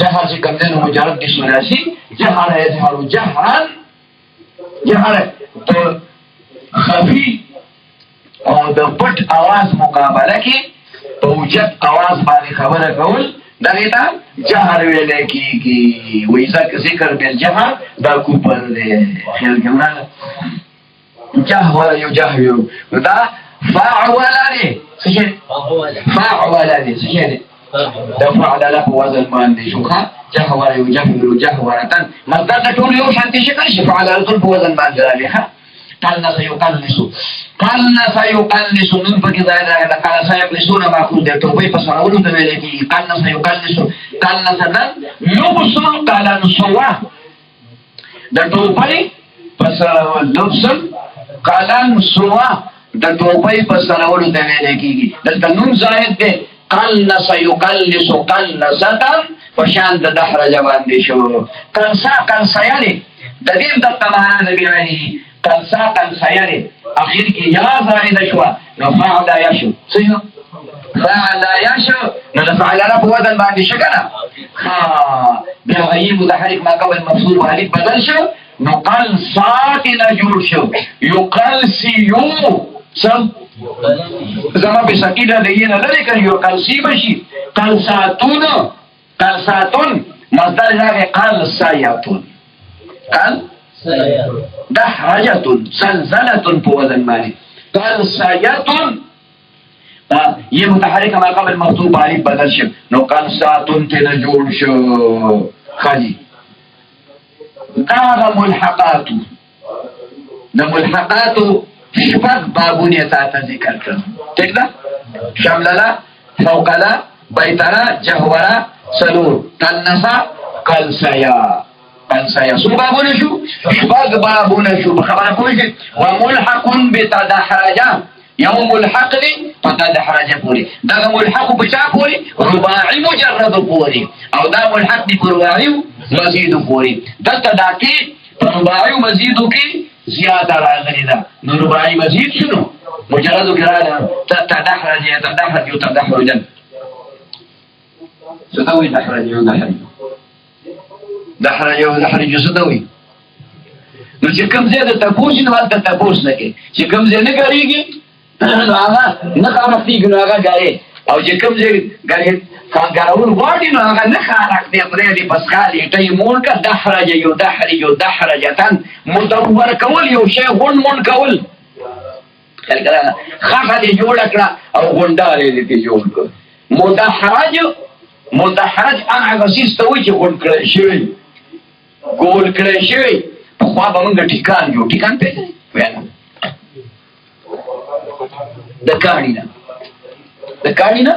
جهر چې کوم دی مجرد د ثلاثي جهر یظهر جهرا جهر د خفي او د پټ आवाज مقابله کې پوجت आवाज باندې خبره کول دغه ته جهر ویل کېږي وایي ذکر بالجهر دا کوپر دی خیال کې ورانه جهر یو جهر دا فاعل دی څه شي فاعل دی څه شي دی دا فعل له وزن باندې شوخه جهر یو جهرتن مصدر د ټول یو شانتي شکل شي فعل له ټول په وزن باندې راځي ها قلنا سيقلص نون پکې ځای راغلی قال سيقلصون ماخوذ دی ټوپۍ په سرولو ته ویل کېږي قلنا سيقلص لبس قلنسوه د ټوپۍ په سرولو لبس قلنسوه د ټوپۍ په سرولو ته ویل کېږي دلته نون زائد دی قلنس يقلص قلنسة فشان د دحرج باندې شو قلنسا یعنی د دې د تمانا د بیانې قلنسا یعنی اخر کې یا زائد شو نو فعل یشو صحیح فعل یشو نو فعل له په وزن باندې شګنه ها بیا غیب متحرک ما قبل مفصول والد بدل شو نو قلنسات نجور شو یقلسیو سم زما په سکیده د یې نه لري کړي یو قلسی بشي قلساتون مصدر راغی قال سایاتون، قال دحرجتون زلزلتون په وزن باندې قال سایاتون یہ متحرک ما قبل مکتوب علی بدل شو نو قال ساتون ته نه جوړ شو خالی دا ملحقاتو د ملحقاتو شپږ بابونه تا ذکر کړ ٹھیک ده شامللا فوقلا بیترا جهورا سلور تنسا قلسیا سو بابونه شو شپږ بابونه شو خبره پوه وملحق بتدحرجا یو ملحق دی تدحرجا پوری دا ملحق بچا پوری رباعی مجرد پوری او دا ملحق دی رباعی مزید پوری دلته دا کې رباعی مزید کی زیاده راغلی ده نو رباعی مزید شنو مجرد کی راغلی تدحرجا ستوي دحرج ستوي نو چې کوم ځای د تپوس نه ولته تپوس نه کې چې کوم ځای نه ګریږي نو هغه نه خامخېږي نو هغه ګاري او چې کوم ځای ګاري ګارول غواړي نو هغه نه خارق دی پرې دی پس خالي ټي مون کا دحرجتن مدور کول یو شی غون کول کله خاطه دی جوړ کړه او غونډاله دی جوړ کړه مدحرج هغه څه ستوي چې غون کړی شوی ګول کړی شوی په خوا به موږ ټیکان جوړ ټیکان پیدا ویل د کاڼي نه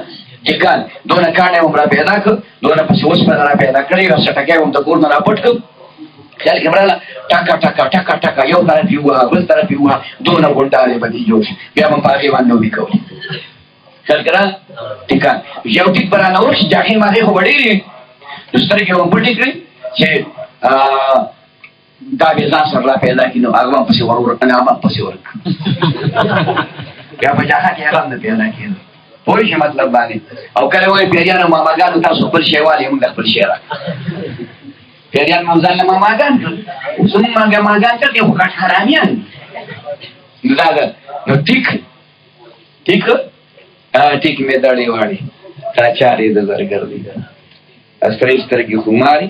ټیکان دونه کاڼي هم را پیدا کړ دونه پسې اوسپنه را پیدا کړې او سټکې هم د کور نه را پټ کړ خیال کې مراله ټکا یو طرف یې ووهه بل طرف یې ووهه دونه غونډالې به دې جوړ شي بیا به په هغې باندې نو وي خیال کړه ټیکان یو ټیک به رانه وشي جاهل ماغې خو به ډېرې نو سترګې هم پټې کړې چې دا بې ځان سره را پیدا کړي نو هغه به پسې انعامات پسې ورکړه بیا په جاهه کې حیران نه پیدا کېده پوه شي مطلب باندې او کله وایي پیریانو ماماګانو تاسو خپل شی والې موږ خپل شی راکړه پیریان مو ځان له ماماګان کړل زموږ ماماګان کړل خو کټ حرامیان نو دا ده نو ټیک مې دړې واړې تا چارې د زرګردي ده استرې سترګې خماري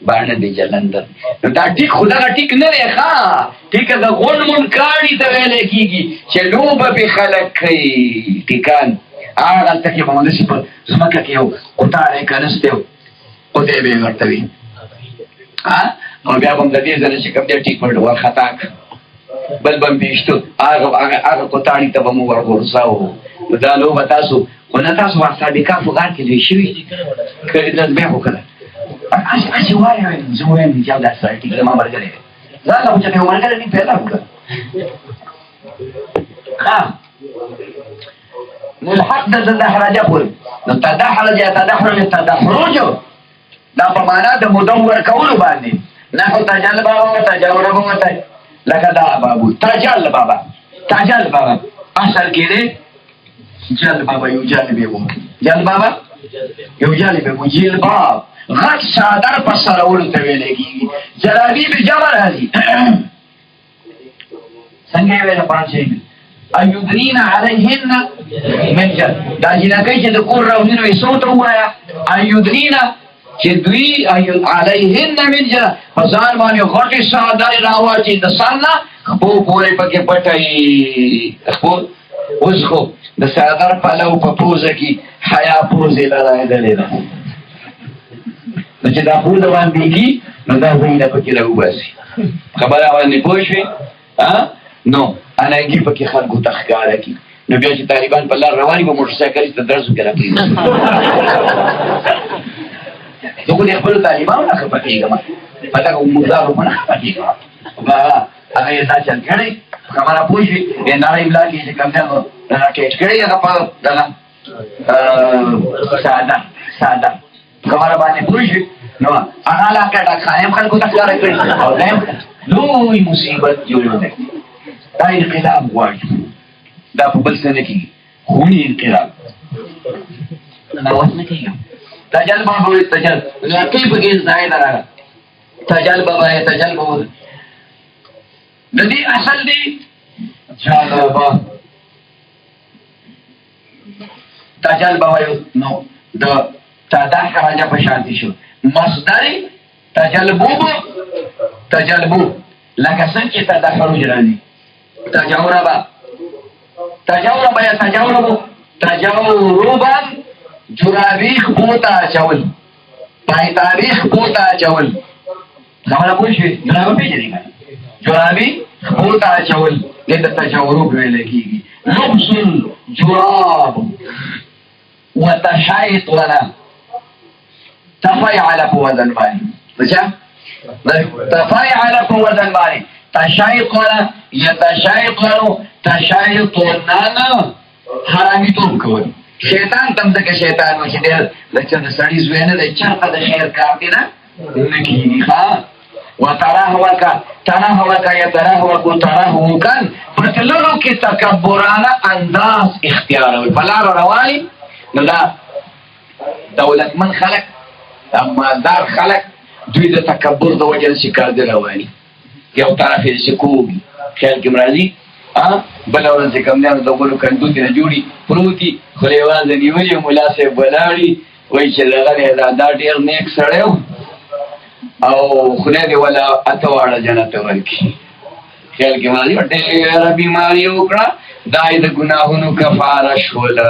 باندې دی جلندر نو دا ټیک خدا ټیک نه دی ښا ټیک د غون مون کاڼي ته ویل کېږي چې لوبه به خلک کوي ټیکان هغه تکي په مونږ په زمکه کې یو کوټاره کنهسته او دې به ورته وي او بیا هم د دې ځل چې کوم دې ټیک ور خطا بل بم بیشتو هغه کوټانی ته به مو ورغورځاو دا لو تاسو ونه تاسو واسطه کا فوګار کې دی شي کړي د به وکړه اسی وایي زموږ یو د سره ټیک ما مرګره زه لا چې یو مرګره نه پیدا وکړه نو الحق د تدحرجه پورې نو تدحرج دا په معنا د مدور کولو باندې نه تجل بابا تجاور بابا لکه دا بابو تجل بابا اصل کې دی جل بابا یو جالبه وو جل بابا یو جالبه وو جل باب غټ صادر په سره ورته ویل کېږي جلابي به جمع راځي څنګه ویل پانځي ايدرين عليهن من جل دا جنکې چې د کور راوځي نو صوت وایا ايدرين چې دوی عليهن من جل فزان باندې غټي صادر راوځي د سرنا خو پورې پکې پټي خو اوس خو د صادر په لو په پوزه کې حیا پوزه لراغلې ده نو چې دا پوزه باندې کی نو دا وینه پکې راوباسي خبره باندې پوه شئ نو انګي پکې خلکو تخکاره کی نو بیا چې طالبان په لار رواني په موټر سایکل ته درځو کې راپری نو کو دې خپل طالبان نه خپکیږم پتا کوم مقدار په نه خپکیږم هغه یې دا چل کړی خبره پوه شئ نه املا کې چې کوم ځای راکېټ کړی هغه په دغه ساده خبره باندې پوه شئ نو هغه لا کټه خایم خلکو تخکاره کړي او دایم لوی مصیبت جوړه ده دا انقلاب غواړي دا په بل څه نه کېږي خوني انقلاب دا وس نه کېږي تجل بابا وایي تجل کې پکې ځای راغله تجل بابا یې تجل بابا د دې اصل دی جالبا تجل بابا نو د تدحرج په شانتي شو مصدر تجلبوب تجلبوب لکه څنګه چې تدحرج راځي تجورب یا تجوربا جرابیخ پوتا اچول تاریخ پوتا اچول خبره پوه شوې جرابه پېژنې که جرابي پوتا اچول دې ته تجورب ویل کېږي لبس الجراب وتشایط ولا تفیعل په وزن باندې تفیعل په وزن باندې تشایط ولا یتشایط ولو تشایط ورنانا حرامی توب کول شیطان تم دکه شیطان و چې ډېر لکه د سړي زوی نه دی چرته د خیر کار دی نه نه کېږي ښه وترهوک یترهوک ترهوکا په تللو کې تکبرانه انداز اختیاروي په لاره رواني نو دا دولتمن خلک مالدار خلک دوی د تکبر د وجې نه شکار دی رواني یو طرف یې سکوږي خیال کې م راځي بله ورځ چې کمدیانو د غلو کندو کې نه جوړي پروتي خولې یوازې نیولي ملا صاحب ولاړي وایي چې دغه دا ډېر نیک سړی و او خدای دې ولا اته واړه جنت ورکړي خیال کې م راځي ډېره بیماري وکړه دا یې د ګناهونو کفاره شوله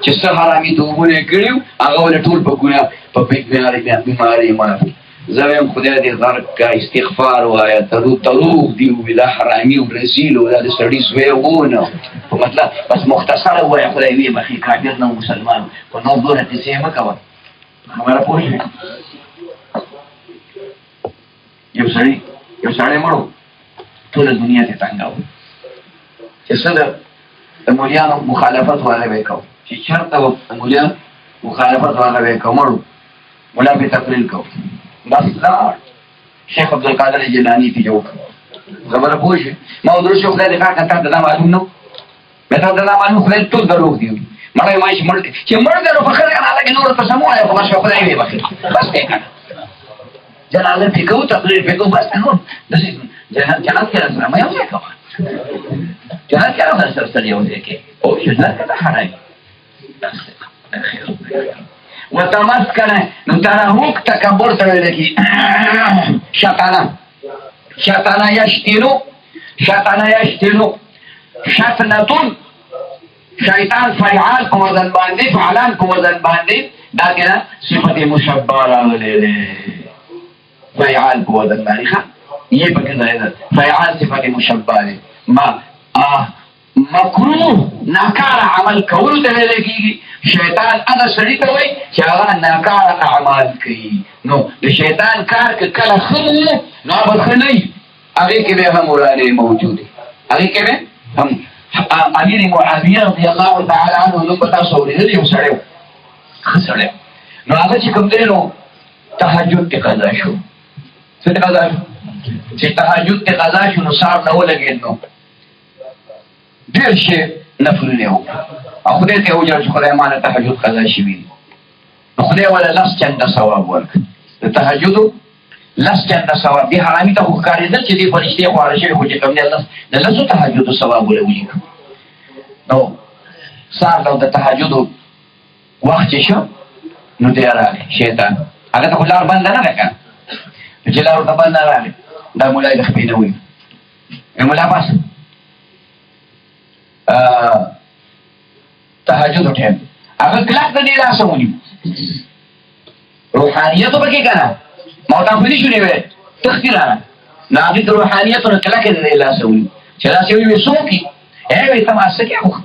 چې څه حرامي توبونه یې کړي وو هغه ولې ټول په ګناه په بیماري معاف زه وایم خدای دې غرق کا استغفار وایه تروغ دي وي دا حرامي او رزیل و دا د سړي زوی و نه په مطلب بس مختصره ووایه خدای ویې بخي کافر نه مسلمان خو نور دومره کیسې مه کوه خبره پوه شوې یو سړی مړ و ټوله دنیا ته تنګاوه چې څه د مولیانو مخالفت والا به یې کوو چې چېرته د مولیانو مخالفت والا به یې کوو مړ و ملا به تقریر کوو بس لاړ شیخ عبدالقادر جیلاني ته جوړ خبره پوه شوې ما ودرس شو خدای دې کار کړه ته دا معلوم نه و مې ته دا معلوم خدای ټول دروغ دي مړی وایي چې مړ دی نو په ښه جنازه کې نورو ته څه مه وایه خو بس خدای ویې بخښي بس دی که نه جنازه پرې کوو تقریر پرې کوو بس نور داسې جنت کې راسره مه یو ځای کوه جنت کې راسره سره یو ځای کې او جنت کې د حرامي وتمسكن نترهوك تكبر تولكي شطنا يشتنو شطنة شيطان فعال كوزن باندي فعلان كوزن باندي لكن صفة مشبارة فعال كوزن باندي یہ بكذا فعال صفة مشبارة ما مکروه ناکار عمل کول ته ویل کېږي شیطان هغه سړي ته وایي چې هغه ناکاره اعمال کوي نو د شیطان کار که کله ښه و نو هغه ښه نه وي هغې کې به هم ورانې موجودې هغې کې به هم امیر معاویه رضی الله تعالی عنه نو به تاسو اورېدلي یو سړی و ښه سړی نو هغه چې کوم دی نو تهجد ته قضا شو څه ته قضا شو چې تهجد ته قضا شو نو سهار نه ولګېد نو ډېر شی نفلونه یې وکړه او خدای ته یې وویل چې خدای ما نه تهجد قضا شوي دي نو خدای وله 10 چنده ثواب ورکړ د تهجدو 10 چنده ثواب دې حرامي ته خو ښکارېدل چې دې فرشتې خواره شوي خو چې کوم دی د 10 تهجدو ثواب وله ولیکه نو سهار ته د تهجدو وخت چې شو نو دی راغی شیطان هغه ته خو لار بنده نه ده که نه چې لار ورته بنده راغی دا ملا یې د خپې نه وایي ملا بس تهجد ټیم هغه کلک د دې لاسه ونیو روحانیتو پکې که نه ما ورته خو نه شو نیولی تښتي رانه نو هغې د روحانیتو نه کلک د دې لاسه ونیو چې لاسه یې ویې څوک یې وایي ته ما څه کوې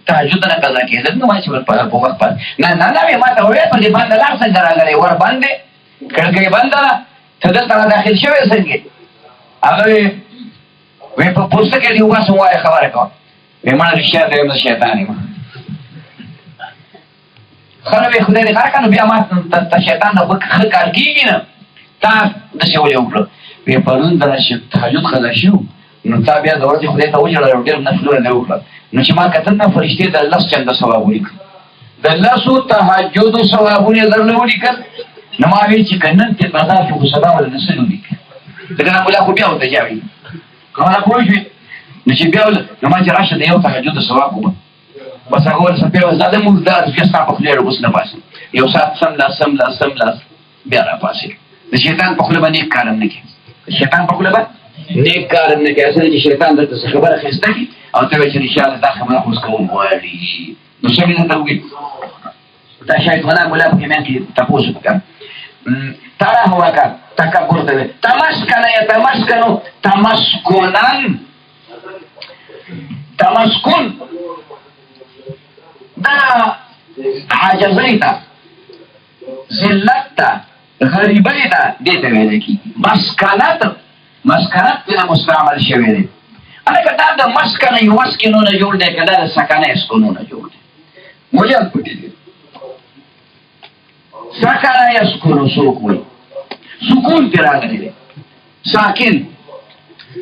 تهجد نه قضا کېدل نو ما چې په وخت باندې نه ویې ما ته وویل پر دې بنده لار څنګه راغلی ور بند دی کړکۍ بنده ده ته دلته را داخل شوی څنګه هغه ویې په پوسته کې دې وباسم وایه خبره کوه وی مړه رښتیا ته یم زه شیطان یم ښه نو وی خدای دې کار کړه نو بیا ما ته شیطان نه ښه کار کېږي نه تا داسې ولې وکړه وی پرون د تهجد قضا شو نو تا بیا د ورځې خدای ته وژړل او ډېر نفلونه دې وکړل نو چې ما کتل نه فرشتې د 10 چنده ثواب ولیکل د 10 تهجدو ثوابونه یې درله ولیکل نو ما ویل چې که نن ترې قضا شو خو سبا به نه څه ولیکل ځکه نه ملا خو بیا ورته جاوي خبره پوه شوې نو چې بیا نو ما چې راشه د یو تهجد ثواب وکړم بس هغه ورسه بیا زه د مونځ دا بیا ستا په خولې راغوس نه باسم یو ساعت سملاس بیا راپاڅېد. د شیطان په خوله به نیک کار هم نه کوي، شیطان په خوله به نیک کار هم نه کوي. اصل چې شیطان درته څه خبره ښایسته کړي او ته وایې چې انشاءالله دا خبره خو اوس کول غواړي، نو څه مې درته وکړي؟ دا شاید ولا ملا پکې میان کې تپوس وکړه. ترى هو كان تكبر تمسكن يتمسكن تمسكنا تمسكن دا عاجزيتا ذلتا غریبیتا دیتا ویده کی مسکنت تینا مستعمل شوی دی. انکه دا دا مسکن یوسکنو نجوڑ دی که دا دا سکنه اسکنو نجوڑ دی مجھل پتی دی. سکنه اسکنو سوکوی سکون تی راگلی دی، ساکن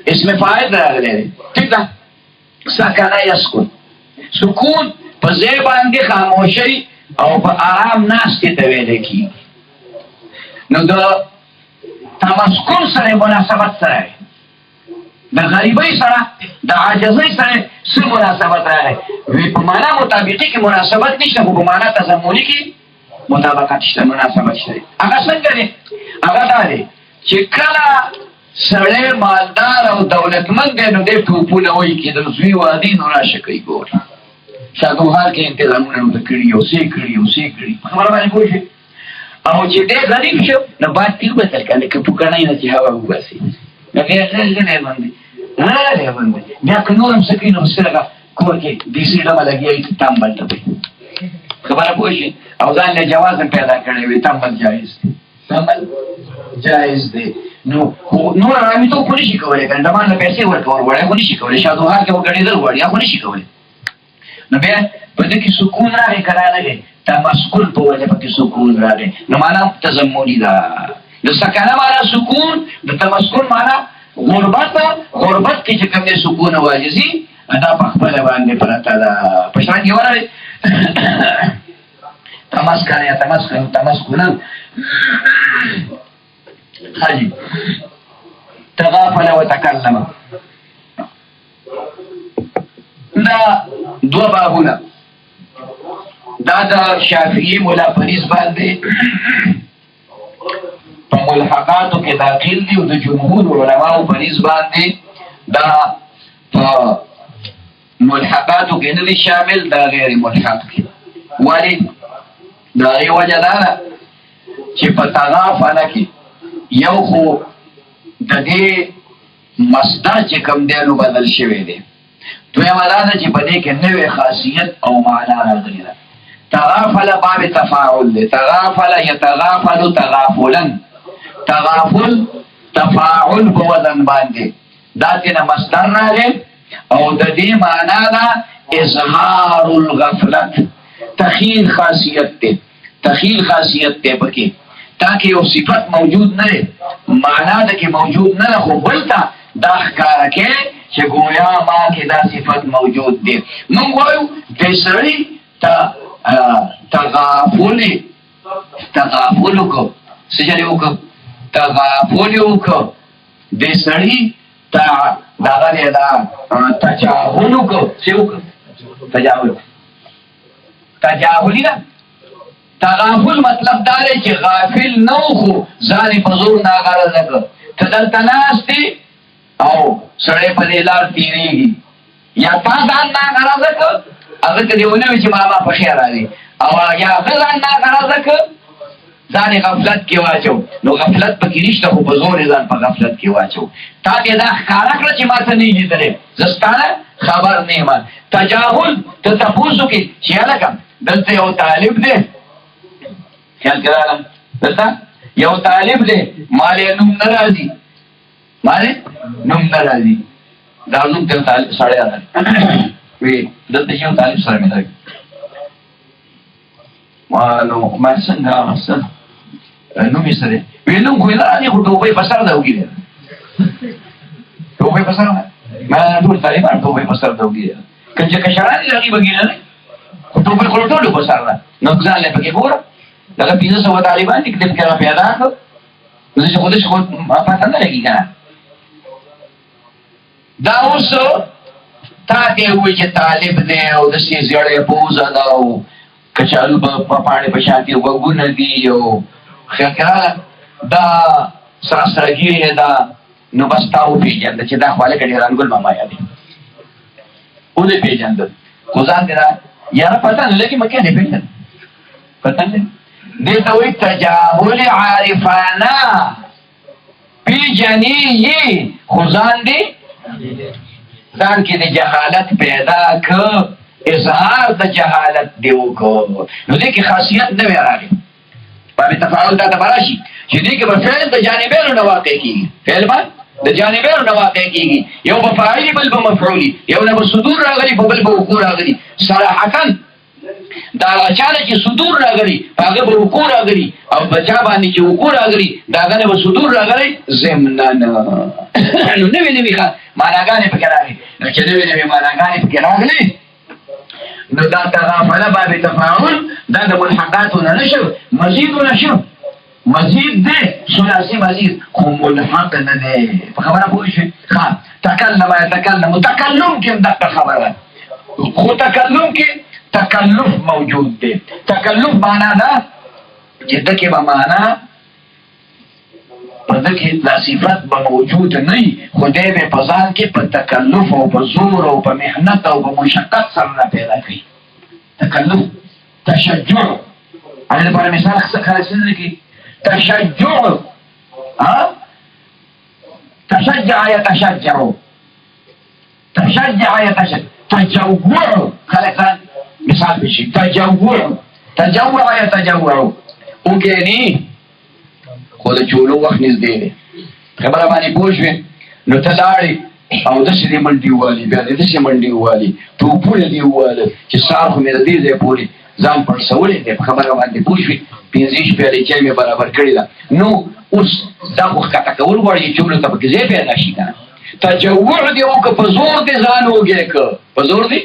اسم فائد راگلی دی. ٹھیک دا سکنه اسکن سکون پا زیباندی خاموشی او پا آرام ناستی تویده کی. نو دا تمسکن سره مناسبت سره دا غریبی سره دا عاجزی سره سر مناسبت راه وی پا مانا مطابقی که مناسبت نشته پا مانا تزمونی که مطابقت شته مناسبت شته. اگه سنگه ده اگه داره چه کلا سره مالدار او دولتمند ده نو ده توپونوی که در زوی وادی نو راشکی گوری شادوحال که انتظامونه نو ده کری او سی کری خبر بانی گوشه او چې دې غریب شو نو باد تیو بتل کنه که پوکانای نه چې هوا وباسي نو بیا غلې باندې بیا که نورم سکینو سره کور کې دیسی ډمه لګیږي تامبل ته خبره پوه او ځان له جواز پیدا کړی وي تامبل جایز دی نو نور رامي ته پولیس کولای کنه دمان له پیسې ورکول وړای خو نشي کولای شادوحال کې وګړي در وړي خو نشي کولای نو بیا په دې کې سکون راغی کړه نه تمسکن په وجه پکې سکون راغی نو معنا تزمونی دا د سکنه معنا سکون د تمسکن معنا غربت کې چې کوم دې سکون او عاجزي ادا په خپل باندې پراته ده په شان کې وراره تمسکن حاجی تغافل وتكلم دا دو بابونه دا دا شافعی مولا فریض باندې په ملحقاتو کې داخل دي او د جمهور علماء فریض باندې دا په ملحقاتو کې نه دي شامل دا غیر ملحق دي ولی دا یو وجه ده چې په تغافل کې یو خو د دې مصدر چې کوم دی نو بدل شوی دی دویمه دا ده چې په دې کې نوې خاصیت او معنا راغلې ده. تغافل باب تفاعل دی تغافل یتغافل تغافلا تغافل تفاعل په وزن باندې دا تینا مصدر راغی او د دې معنا ده اظهار الغفلت تخیل خاصیت دی پکې تاکہ یو صفت موجود نه دی معنا ده کې موجود نه ده خو بلته دا ښکاره کې چې گویا ما کې دا صفت موجود دی. مونږ وایو د سړي تغافل وکړو څه چلې وکړو تغافل وکړو د سړي دغه دی دا تجاهل وکړو څه وکړو تجاهلي ده. تغافل مطلب دا دی چې غافل نه خو ځان یې په زور ناغرضه کړ ته دلته ناست دی او سړی په دې لار تېرېږي یا تا ځان ناغرضه کړ هغه ته دې ونه وي چې ماما په خیر راځي او یا هغه ځان ناغرضه کړ ځان یې غفلت کې واچو نو غفلت پکې نشته خو په زور یې ځان په غفلت کې واچو تا دې دا ښکاره کړه چې ما ته نه یې لیدلی زه ستانه خبر نه یم. تجاهل ته تپوس وکړي چې هلکه دلته یو طالب دی خیال کې راغلم دلته یو طالب دی مالې نوم نه راځي دا نوم ته طالب سړی راغلی وی دلته یو طالب سره مې راغلی نو ما څنګه نوم یې سره وی نوم خو یې نه راځي خو ټوپۍ په سر ده وګېده ټوپۍ په سر ما ټول طالبان ټوپۍ په سر ده وګېده که چې کشران دي هغې به ګېده خو ټوپۍ خو ټولو په سر ده نو ځان له پکې ګوره دغه 500 طالبان دي کتاب کې را پیدا کړو زه چې خودش خود پته نه لګي که نه دا اوس تا ته وایي چې طالب دی او داسې زیړی پوزه ده او کچالو په پاڼې په شان کې غوږونه دي او خیال دا سرسرګي دا نو بس تاو پیژند چې دا خواله کړي رنگول ماما یادي او دې پیژند خو ځان دې را یاره پته نه لګي مکه نه پیژند پته نه دې ته وي تجاهل عارفانا پیژني خو ځان دې ځان کې د جهالت پیدا ک اظهار د جهالت دی وکړو نو دې کې خاصیت نه راغلی باب تفاعل دا تبراشي چې دې کې به فعل د جانبینو نه واقع کیږي فعل به د جانبینو نه واقع کیږي یو به فاعل بل به مفعول یو نه به صدور راغلي بل به وقوع راغلي صراحتا دا اچانه چې صدور راغلي هغه به وقوع راغلي او بچا باندې چې وقوع راغلي دا غنه به صدور راغلي ضمنن نو نوې ښه معناګانې پکې راغلي نو چې نوې معناګانې پکې راغلي نو دا تغافل باب تفاعل دا د ملحقاتو نه نشو مزید نشو مزید دی ثلاثي مزید خو ملحق نه دی په خبره پوه شئ ښه تکلم يتکلم تکلم کې دغه خبره خو تکلم کې تکلف موجود دی تکلف معنا دا چې دغه به معنا په دغه لا صفات به موجود نه خو دې به په ځان کې په تکلف او په زور او په محنت او په مشقت سره پیدا کوي تکلف تشجع على لپاره مثال خاص لري تشجع تشجع يتشجع تشجع يتشجع تجوع خلق مثال بشي تجوع يتجوع وګني خو د چولو وخت نږدې دی خبره باندې پوه شوې نو ته لاړې او داسې دې منډې ووالي بیا دې داسې منډې ووالي ټوپونه دې وواله چې سهار خو مې د دې ځای پورې ځان پړسولی دی په خبره باندې پوه شوې 5 پیالې چای مې برابر کړې ده نو اوس دا خو ښکته کول غواړي چې چولو ته پکې ځای پیدا شي که نه تجوع دی وکړه په زور دې ځان وږی که په زور دې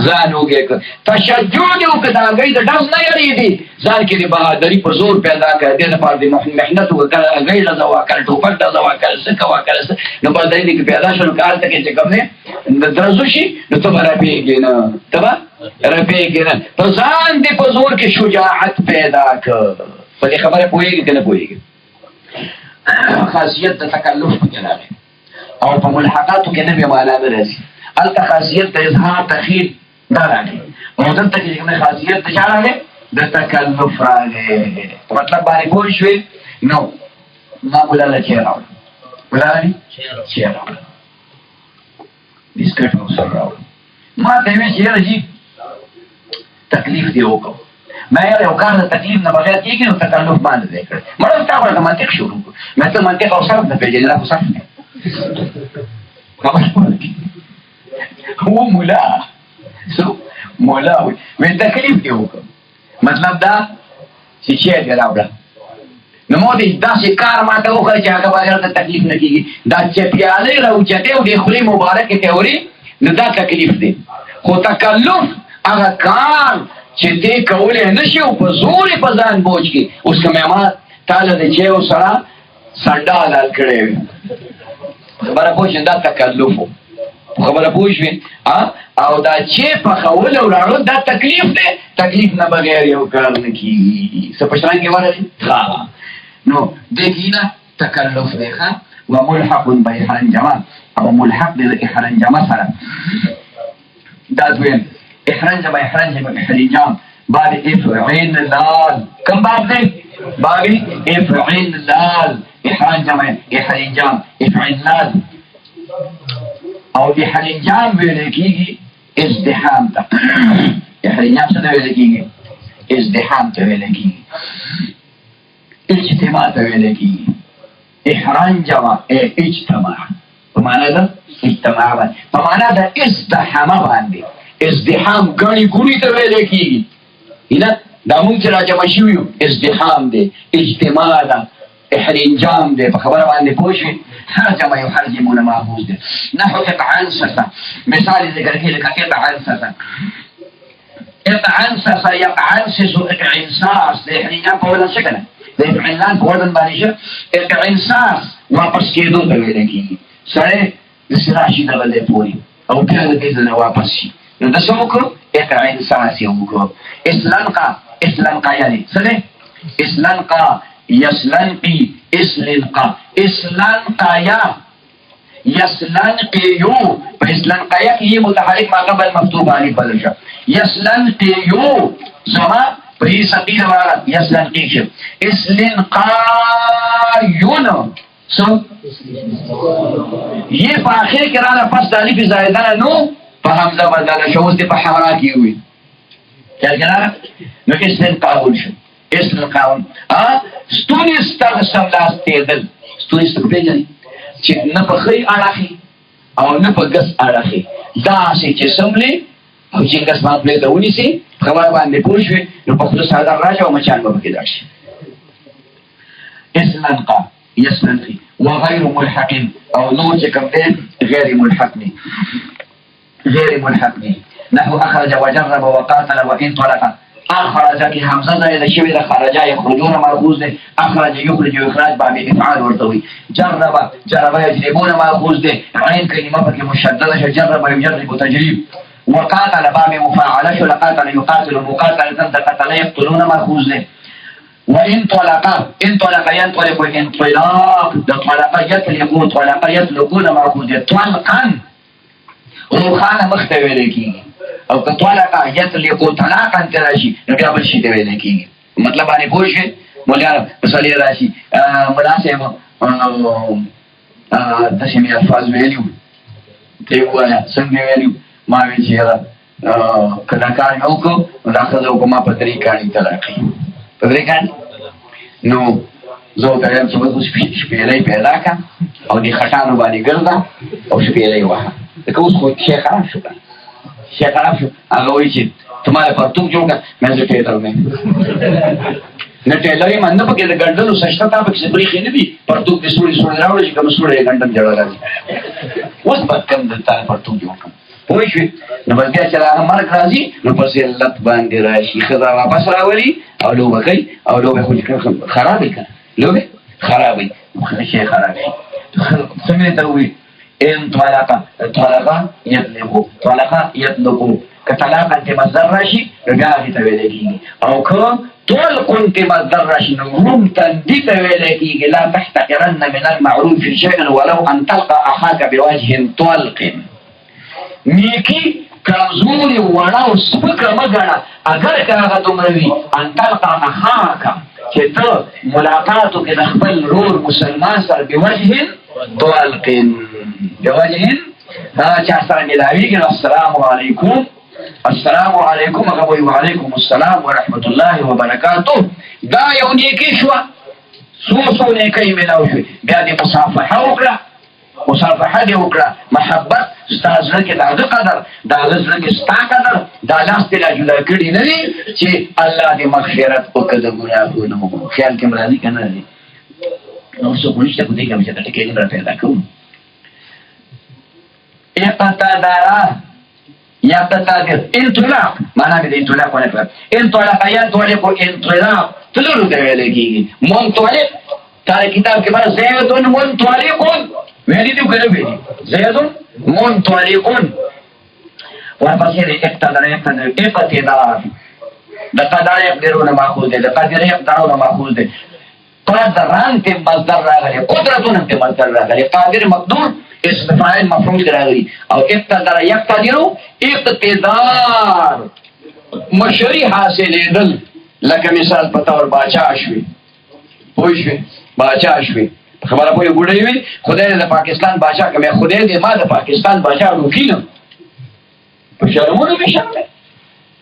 ځان وږی که تشجع دی وکړه د هګۍ د ډز نه یارېدي ځان کې د بهادري په زور پیدا کړه دې لپاره د محنت وکړه هګۍ ډزه وکړه ټوپک ډزه وکړه څه که وکړه نو بس دی دې کې پیدا شو نو که هلته کې چې کوم دی د درزو شي نو ته به رپېږې نه ته به رپېږې نه په ځان دې په زور کې شجاعت پیدا کړه په دې خبره پوهېږي که نه پوهېږي خاصیت د تکلف پکې راغی او په ملحقاتو کې نه به معنا نه راځي هلته خاصیت د اظهار تخیل دا راغی او دلته کې کومه خاصیت د چا راغی د تکلف راغی مطلب باندې پوه شوې نو ما مولانا چې راوړ مولانا چې راوړ بسکټ او سره راوړ ما ته وی چې راځي تکلیف دی وکړو ما یو کار د تکلیف نه بغیر کېږي نو تکلف باندې دی کړ مړ تا ورته منطق شروع کړ مې ته منطق او صرف نه پیژنې نه خو صرف نه هو مولا سو مولا وي تکلیف دی وکړو مطلب دا چې دې راوړه نو مو دې داسې کار ماته وکړ چې هغه بغیر د تکلیف نه کېږي دا چې پیالې راوچتې او د خولې مبارکې ته وړي نو دا تکلیف دی خو تکلف هغه کار چې دې کولی نه شي او په زور یې په ځان بوج کړي اوس که مې ما تاله د چیو سره سنډه حلال کړی وي خبره پوه شوې دا تکلف و خبره پوه شوې او دا چې پخول او راړو دا تکلیف دی تکلیف نه بغیر یو کار نه کېږي څه په شران کې ورغلي نو دې کې نه تکلف دی ښه وملحق بإحرنجمه او ملحق دی د إحرنجمه سره دا دویم إحرنجم إحرنجام باب إفعين لال كم باب ده؟ باب إفعين لال إحرنجم إحرنجام إفعين لال او إحرنجام بيلكيجي ازدحام تا إحرنجام سنة بيلكيجي ازدحام تا بيلكيجي اجتماع تا بيلكيجي إحرنجم اجتماع بمعنى ده اجتماع بمعنى ده ازدحام باندي ازدحام غني ګونی ته ویل کېږي نه دا مونږ چې راجمع شوي یو ازدحام دی اجتماع ده احرنجام دی په خبره باندې پوه شوې حرجم يحرجمون ماخوذ دی نحو اقعنصصه مثال ذکر کې لکه اقعنصصه اقعنصصه يقعنصص اقعنصاص د احرنجام په وزن څه کنه د اقعنصاص په وزن باندې شه اقعنصاص واپس کېدو ته ویل کېږي سړی د سراشي دغه ځای پورې او بیا د دې ځای واپس شي نو د څه وکړو اقعنصاص یې وکړو استلنقا یعنې څه دی استلنقا يسلنقي اسلنقا اسلنقايا يسلنقيو فاسلنقايا کی متحرک ما قبل مفتوح علی بدل يسلنقيو زما فهي ثقيله ورا يسلنقيش اسلنقايون سو یہ په اخر کې راځي پس د الف زائده نو په حمزه بدل شو دې په حمرا کې وي څنګه نو اسلنقاون شو اسلنقاون ستونی ستاسو لاستېدل ستونی ستاسو پیژنې چې نه په خی اړه او نه په ګس اړه دا چې سملي او چې ګس باندې ته ونیسي خبر باندې پوښوي نو په خپل ساده راځي او مچان به کې راشي اسلنقا يسلنقي وغير ملحق او نو چې کوم دی غیر ملحق نه غیر ملحق نه نحو اخرج وجرب وقاتل وان طلق اخرج کی حمزه زائد شوی د خرج یخرجون ماخوذ ده اخرج یخرج اخراج باب افعال ورته جرب یجربون ماخوذ ده عین کلمه په مشدده شه جرب یجرب تجریب وقاتل باب مفاعله شو لقاتل يقاتل مقاتل قتل يقتلون ماخوذ ده وان طلق ينطلق انطلاق ده طلق يطلقون ماخوذ ده طلقا روخانه مختوي لکی او که طلقا یطلقو طلاقا تراشی نو بیا بل شي ته ویل کېږي مطلب باندې پوه شئ مولیان مسلې راشي ملا صاحب داسې مې الفاظ ویلي ته یې ووایه څنګه ویلي ما ویل چې یاره که دا کار مې وکړو نو دا ښځه وکړو ما په 3 کاڼي طلاق کړي په 3 کاڼي نو زه ورته ویم چې اوس شپېلۍ پیدا کړه او دې خټانو باندې ګرځه او شپېلۍ وهه ځکه اوس خو شی خراب شو که شی خراب شو هغه وایي چې ته ماله پرتوګ جوړ کړه مې زه ټیلر مې نه ټیلر یې من نه پکې د ګنډلو سشته تا پکې برېښې نه دي پرتوګ دې سوړي راوړي چې کوم سوړی یې ګنډم جوړه راځي اوس به کم دلته پرتوګ جوړ کړم پوه شوې نو بس بیا چې هغه مرګ راځي نو پس یې لت باندې راشي ښځه واپس راولي او لوبه کوي او لوبه خو خرابې که نه لوبې خرابې شی خراب شي څنګه ته ووایي ان طلق يطلق که طلاق انت مصدر راشي نو بیا هغې ته ویلی کېږي او که طلق انت مصدر راشي نو روم تندي ته ویلی کېږي لا تحتقرن من المعروف شيئا ولو ان تلقى اخاك بوجه طلق نیکي کمزوري وړه او سپکه مه ګڼه اگر که هغه دومره وي ان تلقى اخاك چې ته ملاقات وکړې د خپل ورور مسلمان سره بوجه طلق بوجه چا سره ملاویږي نو السلام علیکم هغه وایي وعلیکم السلام ورحمة الله وبرکاته دا یو نیکي شوه څو نیکۍ میلاو شوې بیا دې مصافحه وکړه دې وکړه محبت ستا زړه کې د هغه قدر د هغه زړه کې ستا قدر دا لاس دې لا جدا کړي نه دي چې الله دې مغفرت وکړه د ګناهونو خیال کې م راځي که نه راځي نور څوک نشته په دې کې چې د ټکې را پیدا کوو يقتدر انطلاق معنا دې انطلاق ونه کړ انطلاق انطلاق تلورو ته ویل کېږي منطلق تر کتاب کې باندې زید منطلق ویلي دي کنه ویلي زید منطلق ورپسې اقتدار د قدر يقدرون ماخوذ ده د قدر يقدرون ماخوذ ده قدران ته مصدر راغلي قدرتون ته مصدر راغلي قادر مقدور اسم فاعل مفعول راغلي او اقتدر يقتدر اقتدار مشری حاصلېدل لکه مثال په تور باچا شوي پوه شوې باچا شوي خبره پوهې ګوډۍ وي خدای دې د پاکستان باچا که مې خدای دې ما د پاکستان باچا روکینم په شرمونو مې شرم دی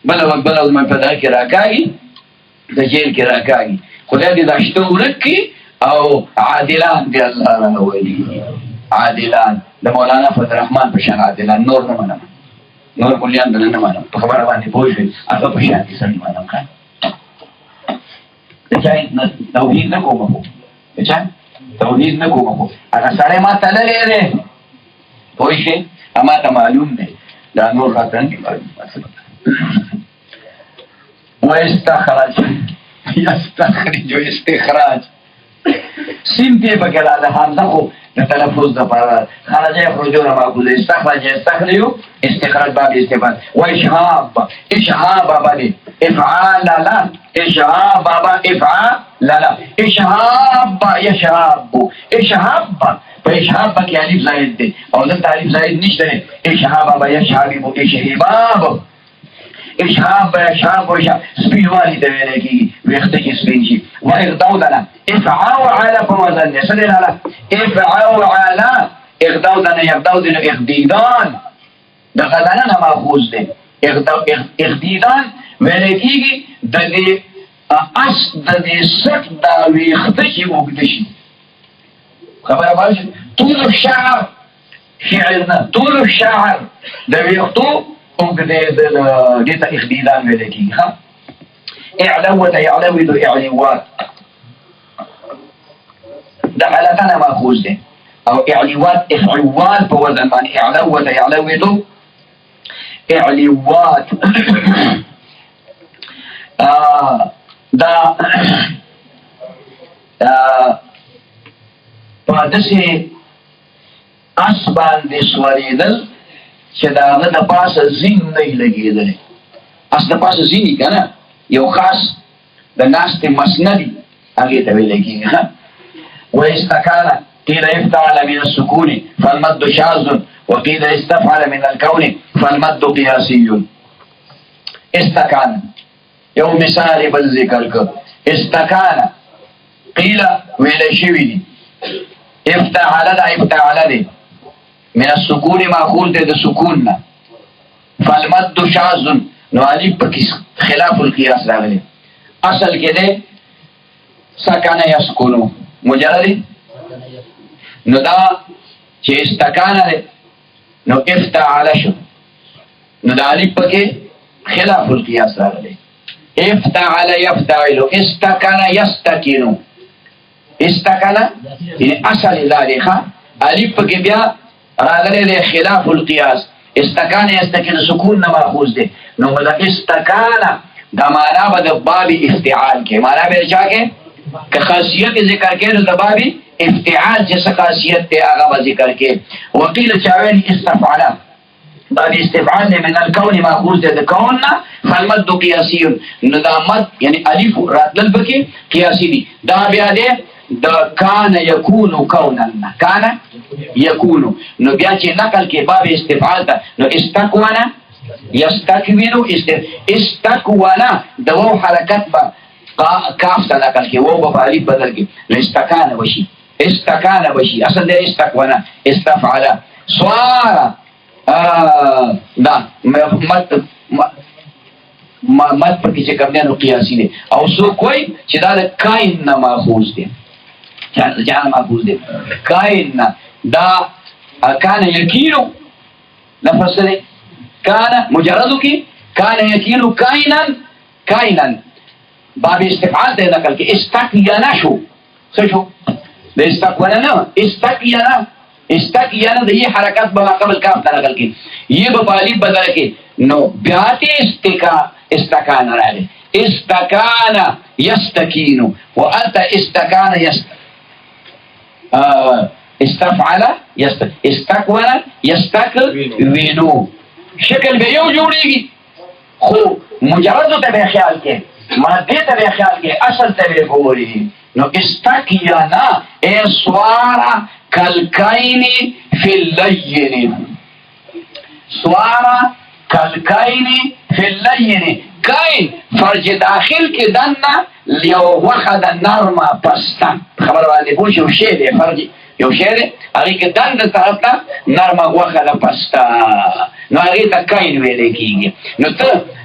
بله ورځ مې په دغه کې راکاږي د جیل کې راکاږي خدای دې دا شته ورک کړي او عادلان دې الله راولي عادلان د مولانا فضل الرحمن په شان عادلان نور نه منم نور ملیان دل نه منم په خبره باندې پوه شوې هغه په شان دې سړي منم که د چا توحید نه کومه خو د چا توحید نه کومه خو هغه سړی ما تللی دی پوه شوې ما ته معلوم دی دا نور راته نه معلوم ويستخرج يستخرج استخراج سین تی بکلا ده حمزه خو ده تلفظ ده پارا خرج یخرجون ماخوذ استخرج یستخرجو استخراج باب استفاد و اشهاب اشهاب بابا دی افعال لا اشهاب بابا افعال لا اشهاب یشهاب اشهاب په اشهاب کې الف زائد دی او دلته الف زائد نشته اشهاب بابا یشهاب اشهباب اشهاب اشهاب وشهاب سپین والی ته ویل کېږي ویښته کې سپین شي و اغدودنا افعاو علا په وزن دی څه دی لاله افعاو علا اغدودنا یغدودن اغدیدان د غدنه نه ماخوذ دی اغدیدان ویل کېږي د دې د دې سټ دا ویښته چې اوږده شي خبره باندې طول الشعر شعر نه طول الشعر د ویښتو دې ته اخدیدان ویل کېږي ها اعلوت يعلود اعلوات د حالتنا ماخوذ دی او اعلوات افعوات په وزن باندې اعلوت يعلود اعلوات دا په داسې اس باندې سورېدل چې د هغه د پاسه زین نه وي لګېدلی اس د پاسه زین که نه یو خاص د ناستې مسندي هغې ته ویلی کېږي واستکانه قیل افتعل من السکون فالمد شاذ وقیل استفعل من الكون فالمد قیاسي استکانه یو مثال بل ذکر کړ استکانه قیل ویلی شوي دي افتعل دا افتعل دی من السکون ماخوذ دی د سکون نه فالمد شاذ نو الف پکې خلاف القياس راغلی اصل کې دی سکن یسکنو مجرد نو دا چې استکانه دی نو افتعل شو نو دا الف پکې خلاف القياس راغلی افتعل يفتعل استکن یستکنو استکن یعنی اصل ذالخه الف پکې بیا راغلی دی خلاف القياس استکان یستکن سکون نه ماخوذ دی نو دا استکان دا معنا به د باب افتعال کې معنا به چا کې که خاصیت ذکر کې نو د باب افتعال چې څه خاصیت دی هغه به ذکر کې وقیل چاوین استفعل دا د استفعال من الكون ماخوذ دی د کون نه فالمد قیاسی نو دا مد یعنی الف راتل بکی قیاسی دی دا بیا دی دا کان یکونو کونن کان یکونو نو بیا چې نقل کې باب استفعال ته نو استکوانا یستکوینو استکوانا د واو حرکت به کاف ته نقل کې واو به الف بدل کې نو استکانه بشي استکانه بشي اصل دی استکوانا استفعل سوارا دا مد پکې چې کوم دی نو قیاسي دی او څوک کوي چې دا د کاین نه ماخوذ دی جعل ماخوذ دی کاین دا کان یکینو لفظ دی کان مجردو کی کان یکینو کائنا باب استفعال ته نقل کې استقینا شو څه شو د استقوانا نه استقینا د یي حرکت به قبل کاف ته نقل کې یي به بالی بدل کې نو بیا ته استکان راځي استکان یستکینو وانت استکان استفعل استکون یستکوینو شکل به یو جوړیږي خو مجرد ته به خیال کې ماده ته به خیال کې اصل ته به ګوري نو استکیانا اسوارا کلکین فی اللین سوارا کلکین فی اللین کاین فرج داخل کې دنه یو وخت نرمه پسته خبر باندې پوه شو شی دی فرج یو شی دی هغه کې دنه طرف ته نرمه وخت پسته نو هغه ته کاین ویل کېږي نو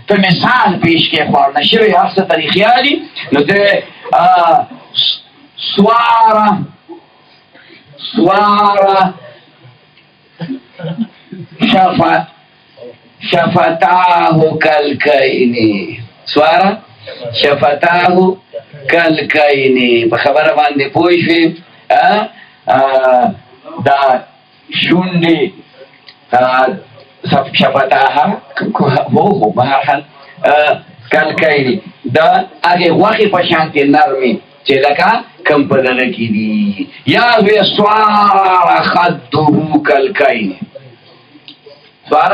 ته مثال پیش کې خور نشوي هر څه طریقې نو ته سوارا شفتاه کلکینی سوارا شفتاه کلکینی په خبره باندې پوه شوې دا شونډې شفتاه هو بهرحال کلکینی دا هغې غوښې په شانتې نرمې چې لکه کم په دغه کې دي. یا وی سوار خده کالکین، سوار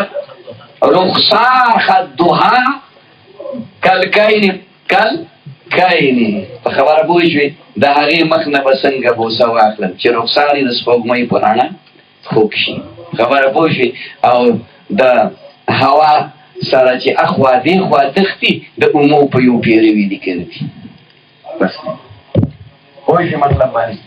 رخصار خدها کالکین، کالکین. په خبره پوه شوې؟ د هغې مخ نه به څنګه بوسه واخلم چې رخسار یې د سپوږمۍ په رڼا خوږ شي. خبره پوه شوې؟ او د هوا سره چې اخوا دېخوا تښتي د اومو په یو پیره وي لیکلي دي. بس پوه شوې مطلب باندې؟